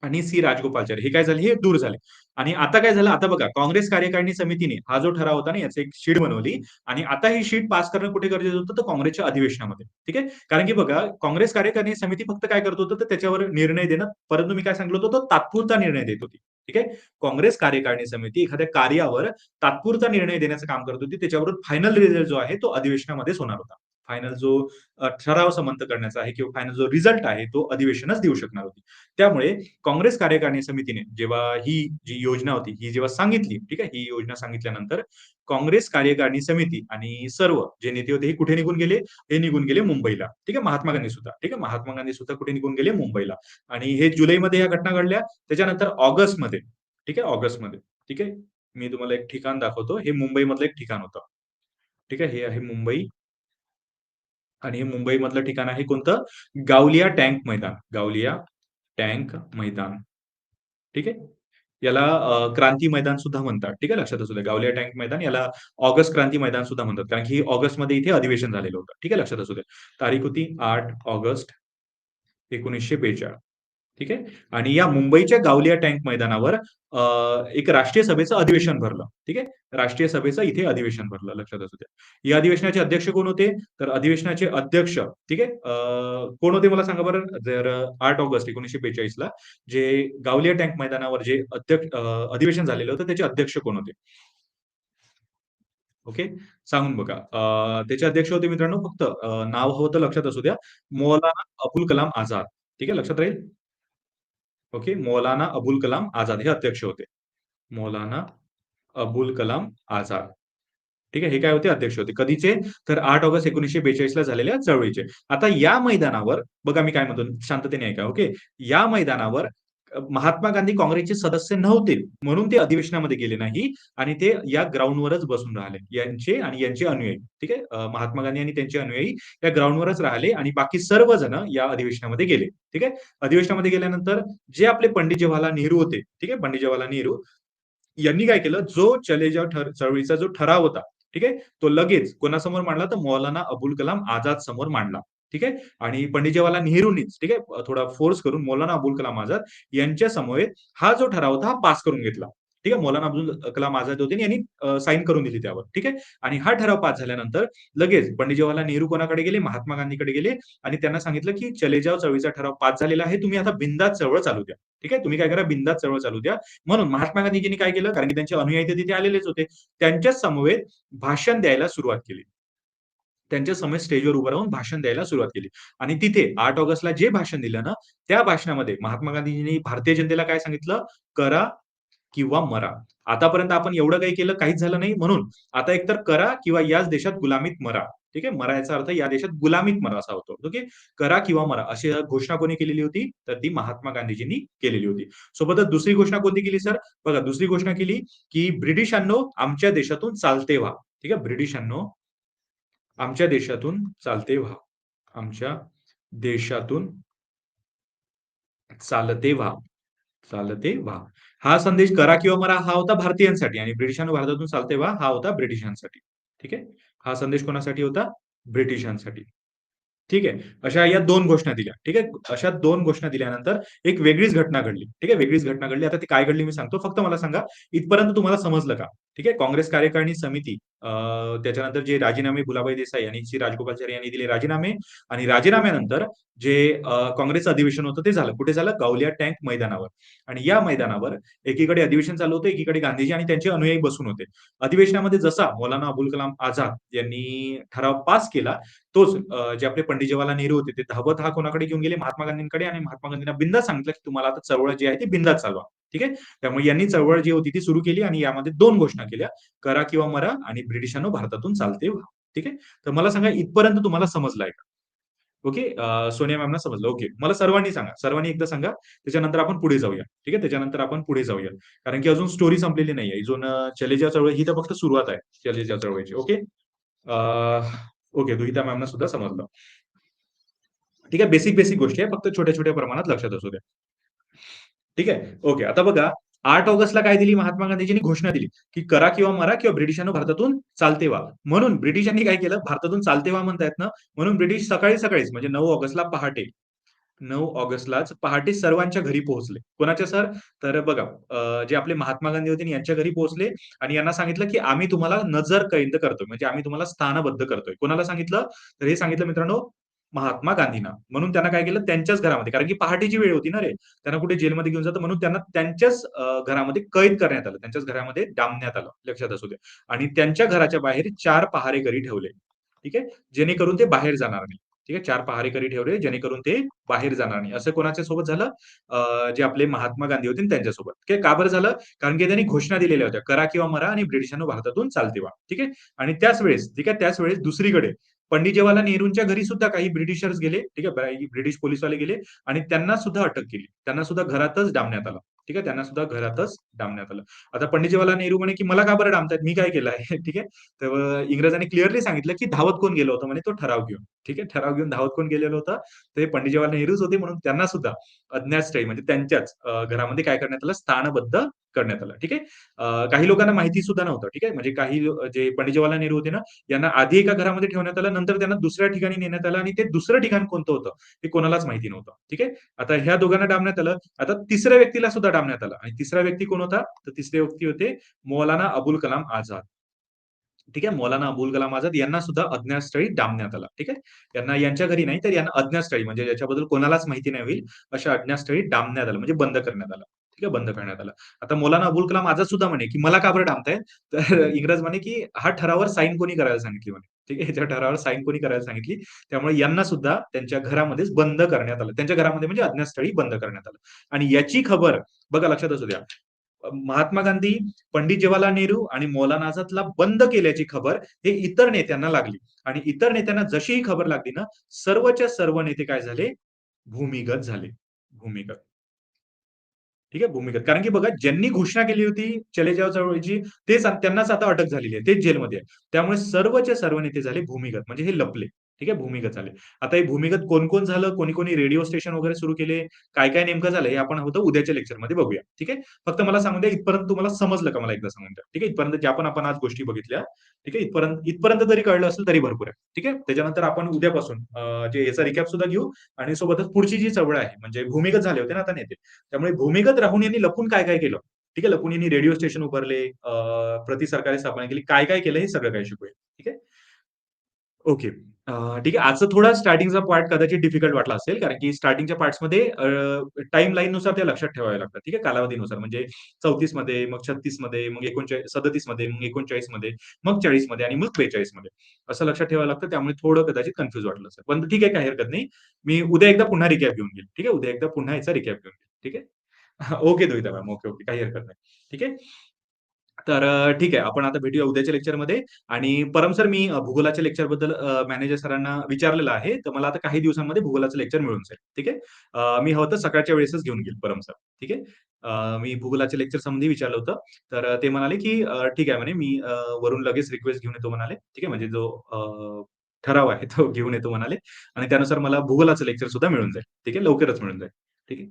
आणि सी. राजगोपालाचारी हे काय झाले? हे दूर झाले. आणि आता काय झालं? आता बघा काँग्रेस कार्यकारिणी समितीने हा जो ठराव होता ना, याची एक शीट बनवली आणि आता ही शीट पास करणं कुठे गरजेचं होतं? तर काँग्रेसच्या अधिवेशनामध्ये. ठीक आहे. कारण की बघा काँग्रेस कार्यकारिणी समिती फक्त काय करत होतं? तर त्याच्यावर निर्णय देणं, परंतु मी काय सांगितलं होतं? तो तात्पुरता निर्णय देत होती. ठीक आहे. काँग्रेस कार्यकारिणी समिती एखाद्या कार्यावर तात्पुरता निर्णय देण्याचं काम करत होती. त्याच्यावरून फायनल रिझल्ट जो आहे तो अधिवेशनामध्येच होणार होता. फायनल जो ठराव संमत करण्याचा आहे किंवा फायनल जो रिझल्ट आहे तो अधिवेशनच देऊ शकणार होती. त्यामुळे काँग्रेस कार्यकारिणी समितीने जेव्हा ही जी योजना होती, ही जेव्हा सांगितली, ठीक आहे. ही योजना सांगितल्यानंतर काँग्रेस कार्यकारिणी समिती आणि सर्व जे नेते होते हे कुठे निघून गेले? हे निघून गेले मुंबईला. ठीक आहे. महात्मा गांधी सुद्धा. ठीक आहे. महात्मा गांधी सुद्धा कुठे निघून गेले? मुंबईला. आणि हे जुलैमध्ये या घटना घडल्या. त्याच्यानंतर ऑगस्टमध्ये, ठीक आहे. ऑगस्टमध्ये, ठीक आहे. मी तुम्हाला एक ठिकाण दाखवतो. हे मुंबईमधलं एक ठिकाण होतं. ठीक आहे. हे आहे मुंबई आणि हे मुंबईमधलं ठिकाण आहे कोणतं? गावलिया टँक मैदान. गावलिया टँक मैदान. ठीक आहे. याला क्रांती मैदान सुद्धा म्हणतात. ठीक आहे. लक्षात असू द्या. गावलिया टँक मैदान याला ऑगस्ट क्रांती मैदान सुद्धा म्हणतात. कारण की ऑगस्टमध्ये इथे अधिवेशन झालेलं होतं. ठीक आहे. लक्षात असू द्या. तारीख होती 8 ऑगस्ट 1942. ठीक आहे. आणि या मुंबईच्या गावलिया टँक मैदानावर एक राष्ट्रीय सभेचं अधिवेशन भरलं. ठीक आहे. राष्ट्रीय सभेचं इथे अधिवेशन भरलं. लक्षात असू द्या. या अधिवेशनाचे अध्यक्ष कोण होते? तर अधिवेशनाचे अध्यक्ष, ठीक आहे. कोण होते मला सांगा बरं? जर 8 ऑगस्ट 1942 ला जे गावलिया टँक मैदानावर जे अधिवेशन झालेलं होतं त्याचे अध्यक्ष कोण होते? ओके. सांगून बघा. त्याचे अध्यक्ष होते मित्रांनो फक्त नाव हवं तर लक्षात असू द्या. मौलाना अबुल कलाम आझाद. ठीक आहे. लक्षात राहील? ओके. मौलाना अबुल कलाम आझाद हे अध्यक्ष होते. मौलाना अबुल कलाम आझाद. ठीक आहे. हे काय होते? अध्यक्ष होते. कधीचे? तर 8 ऑगस्ट 1942 ला झालेल्या चळवळीचे. आता या मैदानावर बघा मी काय म्हणतो शांततेने ऐका. ओके. या मैदानावर महात्मा गांधी काँग्रेसचे सदस्य नव्हते. म्हणून ते अधिवेशनामध्ये गेले नाही आणि ते या ग्राउंडवरच बसून राहिले. यांचे आणि यांचे अनुयायी. ठीक आहे. महात्मा गांधी आणि त्यांचे अनुयायी या ग्राउंडवरच राहिले आणि बाकी सर्वजण या अधिवेशनामध्ये गेले. ठीक आहे. अधिवेशनामध्ये गेल्यानंतर जे आपले पंडित जवाहरलाल नेहरू होते. ठीक आहे. पंडित जवाहरलाल नेहरू यांनी काय केलं, जो चले जाव चळवळीचा जो ठराव होता, ठीक आहे, तो लगेच कोणासमोर मांडला, तर मौलाना अबुल कलाम आझाद समोर मांडला. ठीक आहे. आणि पंडित जवाहरलाल नेहरूंनीच, ठीक आहे, थोडा फोर्स करून मौलाना अबुल कलाम आझाद यांच्या समवेत हा जो ठराव होता, हा पास करून घेतला. ठीक आहे. मौलाना अबुल कलाम आझाद होते आणि यांनी साइन करून दिली त्यावर. ठीक आहे. आणि हा ठराव पास झाल्यानंतर लगेच पंडित जवाहरलाल नेहरू कोणाकडे गेले? महात्मा गांधीकडे गेले आणि त्यांना सांगितलं, की चले जाव चळवळीचा ठराव पास झालेला आहे. तुम्ही आता बिनधास्त चळवळ चालू द्या. ठीक आहे. तुम्ही काय करा? बिनधास्त चळवळ चालू द्या. म्हणून महात्मा गांधीजींनी काय केलं? कारण की त्यांचे अनुयायी तर तिथे आलेलेच होते. त्यांच्याच समवेत भाषण द्यायला सुरुवात केली. त्यांच्या समोर स्टेजवर उभं राहून भाषण द्यायला सुरुवात केली. आणि तिथे 8 ऑगस्टला जे भाषण दिलं ना, त्या भाषणामध्ये महात्मा गांधीजींनी भारतीय जनतेला काय सांगितलं? करा किंवा मरा. आतापर्यंत आपण एवढं काही केलं, काहीच झालं नाही. म्हणून आता एकतर करा किंवा याच देशात गुलामीत मरा. ठीक आहे. मरा याचा अर्थ या देशात गुलामीत मरा असा होतो. ओके. करा किंवा मरा अशी घोषणा कोणी केलेली होती? तर ती महात्मा गांधीजींनी केलेली होती. सोबतच दुसरी घोषणा कोणती केली सर? बघा दुसरी घोषणा केली, की ब्रिटिशांनो आमच्या देशातून चालते व्हा. ठीक आहे. ब्रिटिशांनो आमच्या देशातून चालते व्हा. आमच्या देशातून चालते व्हा. चालते व्हा. हा संदेश करा किंवा मरा हा होता भारतीयांसाठी आणि ब्रिटिशांनो भारतातून चालते व्हा हा होता ब्रिटिशांसाठी. ठीक आहे. हा संदेश कोणासाठी होता? ब्रिटिशांसाठी. ठीक आहे. अशा या 2 घोषणा दिल्या. ठीक आहे. अशा 2 घोषणा दिल्यानंतर एक वेगळीच घटना घडली. ठीक आहे. वेगळीच घटना घडली. आता ती काय घडली मी सांगतो. फक्त मला सांगा, इथपर्यंत तुम्हाला समजलं का? ठीक आहे. काँग्रेस कार्यकारिणी समिती त्याच्यानंतर जे राजीनामे भुलाभाई देसाई आणि श्री राजगोपालाचारी यांनी दिले राजीनामे आणि राजीनाम्यानंतर जे काँग्रेसचं अधिवेशन होतं ते झालं. कुठे झालं? गावलिया टँक मैदानावर. आणि या मैदानावर एकीकडे अधिवेशन चालू होतं, एकीकडे गांधीजी आणि त्यांचे अनुयायी बसून होते. अधिवेशनामध्ये जसा मौलाना अबुल कलाम आझाद यांनी ठराव पास केला, तोच जे आपले पंडित जवाहरलाल नेहरू होते, ते धावत हा कोणाकडे घेऊन गेले? महात्मा गांधींकडे आणि महात्मा गांधींना बिनधास्त सांगितलं, की तुम्हाला आता चळवळ जी आहे ती बिनधास्त चालवा. ठीक आहे. त्यामुळे यांनी चळवळ जी होती ती सुरू केली आणि यामध्ये 2 घोषणा केल्या. करा किंवा मरा आणि ब्रिटिशांनो भारतातून चालते व्हा. ठीक आहे. तर मला सांगा इथपर्यंत तुम्हाला समजलंय का? ओके. सोनिया मॅमना समजलं. ओके. मला सर्वांनी सांगा. सर्वांनी एकदा सांगा. त्याच्यानंतर आपण पुढे जाऊया. ठीक आहे. त्याच्यानंतर आपण पुढे जाऊया. कारण की अजून स्टोरी संपलेली नाहीये. अजून चले जाव चळवळ ही तर फक्त सुरुवात आहे. चले जाव चळवळीची. ओके. ओके. दुहिता मॅमना सुद्धा समजलं. ठीक आहे. बेसिक गोष्टी आहे. फक्त छोट्या-छोट्या प्रमाणात लक्षात असू द्या. ठीक आहे. ओके. आता बघा 8 ऑगस्टला काय दिली महात्मा गांधीजींनी घोषणा दिली, की करा किंवा मरा किंवा ब्रिटिशांनो भारतातून चालते व्हा. म्हणून ब्रिटिशांनी काय केलं भारतातून चालते व्हा म्हणतायत ना, म्हणून ब्रिटिश सकाळीच म्हणजे 9 ऑगस्टला पहाटे 9 ऑगस्टलाच पहाटे सर्वांच्या घरी पोहोचले. कोणाच्या सर? तर बघा जे आपले महात्मा गांधी होते यांच्या घरी पोहोचले आणि यांना सांगितलं, की आम्ही तुम्हाला नजरकैद करतोय. म्हणजे आम्ही तुम्हाला स्थानबद्ध करतोय. कोणाला सांगितलं? तर हे सांगितलं मित्रांनो महात्मा गांधींना. म्हणून त्यांना काय केलं त्यांच्याच घरामध्ये कारण की पहाटेची वेळ होती ना रे. त्यांना कुठे जेलमध्ये घेऊन जातं म्हणून त्यांना त्यांच्याच घरामध्ये कैद करण्यात आलं. त्यांच्याच घरामध्ये डांबण्यात आलं. लक्षात असू द्या. आणि त्यांच्या घराच्या बाहेर 4 पहारेकरी ठेवले. ठीक ठीक आहे. जेणेकरून ते बाहेर जाणार नाही. ठीक आहे. 4 पहारेकरी ठेवले जेणेकरून ते बाहेर जाणार नाही. असं कोणाच्या सोबत झालं? जे आपले महात्मा गांधी होते ना त्यांच्यासोबत. ठीक आहे. का बरं झालं? कारण की त्यांनी घोषणा दिलेल्या होत्या, "करा किंवा मरा आणि ब्रिटिशांनो भारतातून चालते व्हा." ठीक आहे. आणि त्याच वेळेस, ठीक आहे, त्याच वेळेस दुसरीकडे पंडित जवाहरलाल नेहरूंच्या घरी सुद्धा काही ब्रिटिशर्स गेले, ठीक आहे. ब्रिटिश पोलिसवाले गेले आणि त्यांना सुद्धा अटक केली. त्यांना सुद्धा घरातच डांबण्यात आलं. ठीक आहे. त्यांना सुद्धा घरातच डांबण्यात आलं. आता पंडित जवाहरलाल नेहरू म्हणे, की "मला का बरं डांबतायत? मी काय केलं आहे?" ठीक आहे. तर इंग्रजांनी क्लिअरली सांगितलं, की धावत कोण गेलं होतं म्हणे तो ठराव घेऊन. ठीक आहे. ठराव घेऊन धावत कोण गेलेलं होतं? ते पंडित जवाहरलाल नेहरूच होते म्हणून त्यांना सुद्धा अज्ञातस्थळी म्हणजे त्यांच्याच घरामध्ये काय करण्यात आलं? स्थानबद्ध करण्यात आलं. ठीक आहे. काही लोकांना माहिती सुद्धा नव्हतं. ठीक आहे. म्हणजे काही जे पंडित जवाहरलाल नेहरू होते ना, यांना आधी एका घरामध्ये ठेवण्यात आलं, नंतर त्यांना दुसऱ्या ठिकाणी नेण्यात आलं आणि ते दुसरं ठिकाण कोणतं होतं, हे कोणालाच माहिती नव्हतं. ठीक आहे. आता ह्या दोघांना डांबण्यात आलं. आता तिसऱ्या व्यक्तीला सुद्धा डांबण्यात आलं आणि तिसरा व्यक्ती कोण होता? तर तिसरे व्यक्ती होते मौलाना अबुल कलाम आझाद. ठीक आहे. मौलाना अबुल कलाम आझाद यांना सुद्धा अज्ञातस्थळी डांबण्यात आलं. ठीक आहे. यांना यांच्या घरी नाही, तर यांना अज्ञातस्थळी म्हणजे याच्याबद्दल कोणालाच माहिती नाही होईल, अशा अज्ञातस्थळी डांबण्यात आलं म्हणजे बंद करण्यात आलं. ठीक आहे. बंद करण्यात आलं. आता मौलाना अबुल कलाम आझाद सुद्धा म्हणे, की "मला का बरं डांबताय?" तर इंग्रज म्हणे, की "हा ठरावावर साइन कोणी करायला सांगितली?" म्हणे. ठीक आहे. ह्याच्या ठरावावर साइन कोणी करायला सांगितली? त्यामुळे यांना सुद्धा त्यांच्या घरामध्येच बंद करण्यात आलं. त्यांच्या घरामध्ये म्हणजे अज्ञातस्थळी बंद करण्यात आलं. आणि याची खबर बघा लक्षात असू द्या. महात्मा गांधी, पंडित जवाहरलाल नेहरू आणि मौलाना आझादला बंद केल्याची खबर हे इतर नेत्यांना लागली आणि इतर नेत्यांना जशी ही खबर लागली ना, सर्वच्या सर्व नेते काय झाले? भूमिगत झाले. भूमिगत. ठीक आहे, भूमिगत. कारण की बघा ज्यांनी घोषणा केली होती चले जाव चळवळीची तेच त्यांनाच आता अटक झालेली आहे. तेच जेलमध्ये आहे. त्यामुळे सर्वच्या सर्व नेते झाले भूमिगत म्हणजे हे लपले. ठीक आहे, भूमिगत झाले. आता हे भूमिगत कोण-कोण झालं? कोणी-कोणी रेडिओ स्टेशन वगैरे सुरू केले. काय-काय नेमकं झालं हे आपण होतं उद्याच्या लेक्चरमध्ये बघूया. ठीक आहे. फक्त मला सांगू द्या इथपर्यंत तुम्हाला समजलं का मला एकदा सांगून द्या. ठीक आहे. इथपर्यंत ज्या पण आपण आज गोष्टी बघितल्या. ठीक आहे. इथपर्यंत इथपर्यंत जरी कळलं असेल तरी भरपूर आहे. ठीक आहे. त्याच्यानंतर आपण उद्यापासून जे याचा रिकॅप सुद्धा घेऊ आणि सोबतच पुढची जी चळवळ आहे म्हणजे भूमिगत झाले होते ना आता नेते. त्यामुळे भूमिगत राहून यांनी लपून काय-काय केलं. ठीक आहे. लपून यांनी रेडिओ स्टेशन उभारले, प्रति सरकारी स्थापना केली. काय-काय केलं हे सगळं काही शिकूया. ठीक आहे. ओके. ठीक आहे. आजचा थोडा स्टार्टिंगचा पार्ट कदाचित डिफिकल्ट वाटला असेल, कारण की स्टार्टिंगच्या पार्ट्समध्ये टाईमलाईननुसार ते लक्षात ठेवावे लागतात. ठीक आहे. कालावधीनुसार म्हणजे 34 मध्ये, मग 36 मध्ये, मग 37 मध्ये, मग 39 मध्ये, मग 40 मध्ये आणि मग 42 मध्ये. असं लक्षात ठेवावं लागतं. त्यामुळे थोडं कदाचित कन्फ्यूज वाटलं असेल. पण ठीक आहे, काही हरकत नाही. मी उद्या एकदा पुन्हा रिकॅप घेऊन घेईन. ठीक आहे. उद्या एकदा पुन्हा याचा रिकॅप घेऊन घेईन. ठीक आहे. ओके दुविधा मॅम. Okay, okay. काही हरकत नाही. ठीक आहे. तर ठीक आहे. आपण आता भेटूया उद्याच्या लेक्चरमध्ये आणि परम सर मी भूगोलाच्या लेक्चरबद्दल मॅनेजर सरांना विचारलेलं आहे. तर मला आता काही दिवसांमध्ये भूगोलाचं लेक्चर मिळून जाईल. ठीक आहे. मी हवं तर सकाळच्या वेळेसच घेऊन घेईल परम सर. ठीक आहे. मी भूगोलाच्या लेक्चर संबंधी विचारलं होतं. तर ते म्हणाले, की "ठीक आहे," म्हणे, "मी वरून लगेच रिक्वेस्ट घेऊन येतो," म्हणाले. ठीक आहे. म्हणजे जो ठराव आहे तो घेऊन येतो म्हणाले आणि त्यानुसार मला भूगोलाचं लेक्चर सुद्धा मिळून जाईल. ठीक आहे. लवकरच मिळून जाईल. ठीक आहे.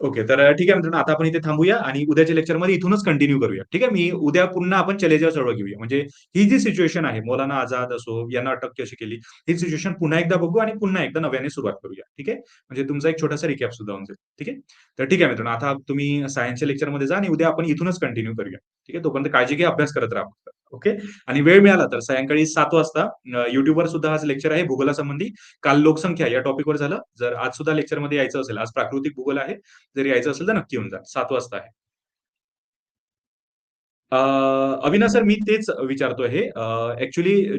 ओके. तर ठीक आहे मित्रांनो, आता आपण इथे थांबूया आणि उद्याच्या लेक्चरमध्ये इथूनच कंटिन्यू करूया. ठीक आहे. मी उद्या पुन्हा आपण चले जाव चळवळ घेऊया. म्हणजे ही जी सिच्युएशन आहे, मौलाना आझाद असो, यांना अटक कशी केली, ही सिच्युएशन पुन्हा एकदा बघू आणि पुन्हा एकदा नव्याने सुरुवात करूया. ठीक आहे. म्हणजे तुमचा एक छोटासा रिकॅप सुद्धा होऊन जाईल. ठीक आहे. तर ठीक आहे मित्रांनो, आता तुम्ही सायन्सच्या लेक्चरमध्ये जा आणि उद्या आपण इथूनच कंटिन्यू करूया. ठीक आहे. तोपर्यंत काळजी घ्या, अभ्यास करत राहा. ओके. आणि वेळ मिळाला तर सायंकाळी 7 वाजता YouTubeवर सुद्धा आज लेक्चर आहे भूगोलासंबंधी. काल लोकसंख्या या टॉपिकवर झालं. जर आज सुद्धा लेक्चरमध्ये यायचं असेल, आज प्राकृतिक भूगोल आहे. जर यायचं असेल तर नक्की येऊन जा. 7 वाजता आहे. अ, अविनाश सर मी तेच विचारतोय हे.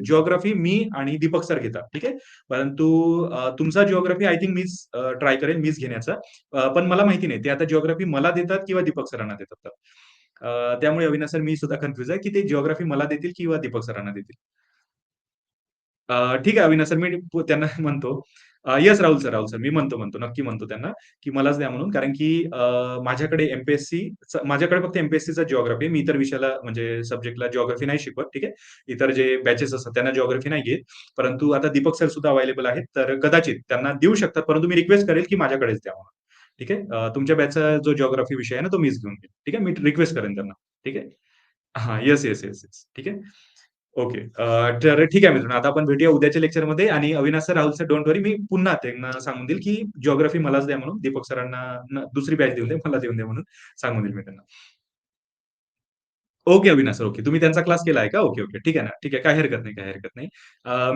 जिओग्राफी मी आणि दीपक सर घेतात. ठीक आहे. परंतु तुमचा जिओग्राफी आय थिंक मीच ट्राय करेन मीच घेण्याचा. पण मला माहिती नाही ते आता जिओग्राफी मला देतात किंवा दीपक सरांना देतात तर. त्यामुळे अविनाश सर मी सुद्धा कन्फ्यूज आहे, की ते जिओग्राफी मला देतील किंवा दीपक सरांना देतील. ठीक आहे अविनाश सर, मी त्यांना म्हणतो. Yes Rahul sir. मी म्हणतो, नक्की म्हणतो त्यांना, की मलाच द्या म्हणून. कारण की माझ्याकडे माझ्याकडे फक्त एम-पी-एस-सीचा जिओग्राफी आहे. मी इतर विषयाला म्हणजे सब्जेक्टला जिओग्राफी नाही शिकवत. ठीक आहे. इतर जे बॅचेस असतात त्यांना जिओग्राफी नाही घेत. परंतु आता दीपक सर सुद्धा अवेलेबल आहेत. तर कदाचित त्यांना देऊ शकतात. परंतु मी रिक्वेस्ट करेल, की माझ्याकडेच द्या म्हणून. ठीक आहे. तुमच्या बॅचचा जो जिओग्राफी विषय आहे ना, तो मीच घेऊन घेईन. ठीक आहे. मी रिक्वेस्ट करेन त्यांना. ठीक आहे. हां. येस. ठीक आहे. ओके. तर ठीक आहे मित्रांनो, आता आपण भेटूया उद्याच्या लेक्चरमध्ये आणि Avinash sir, Rahul sir don't worry मी पुन्हा त्यांना सांगून देईल, की जिओग्राफी मलाच द्या म्हणून. दीपक सरांना दुसरी बॅच देऊन द्या, मला देऊन द्या म्हणून सांगून देईल मी त्यांना. Okay Avinash sir, okay. तुम्ही त्यांचा क्लास केला आहे का? ओके. ठीक आहे ना. ठीक आहे. काही हरकत नाही.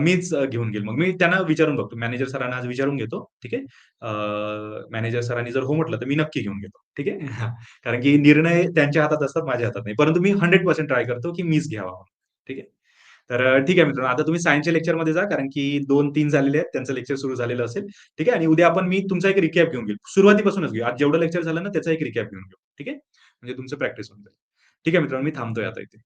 मीच घेऊन घेईल. मग मी त्यांना विचारून बघतो. मॅनेजर सरांना आज विचारून घेतो. ठीक आहे. मॅनेजर सरांनी जर हो म्हटलं, तर मी नक्की घेऊन घेतो. ठीक आहे. हां. कारण की निर्णय त्यांच्या हातात असतात, माझ्या हातात नाही. परंतु मी 100% ट्राय करतो, की मीच घ्यावा. ठीक आहे. तर ठीक आहे मित्रांनो. आता तुम्ही सायन्सच्या लेक्चरमध्ये जा कारण की 2-3 झालेले आहेत. त्यांचं लेक्चर सुरू झालेलं असेल. ठीक आहे. आणि उद्या मी तुमचा एक रिकॅप घेऊन घेईल. सुरुवातीपासूनच घेऊ. आज जेवढं लेक्चर झालं ना त्याचा एक रिकॅप घेऊन घेऊ. ठीक आहे. म्हणजे तुमचं प्रॅक्टिस होऊन जाईल. ठीक आहे मित्रांनो, मी थांबतोय आता इथे.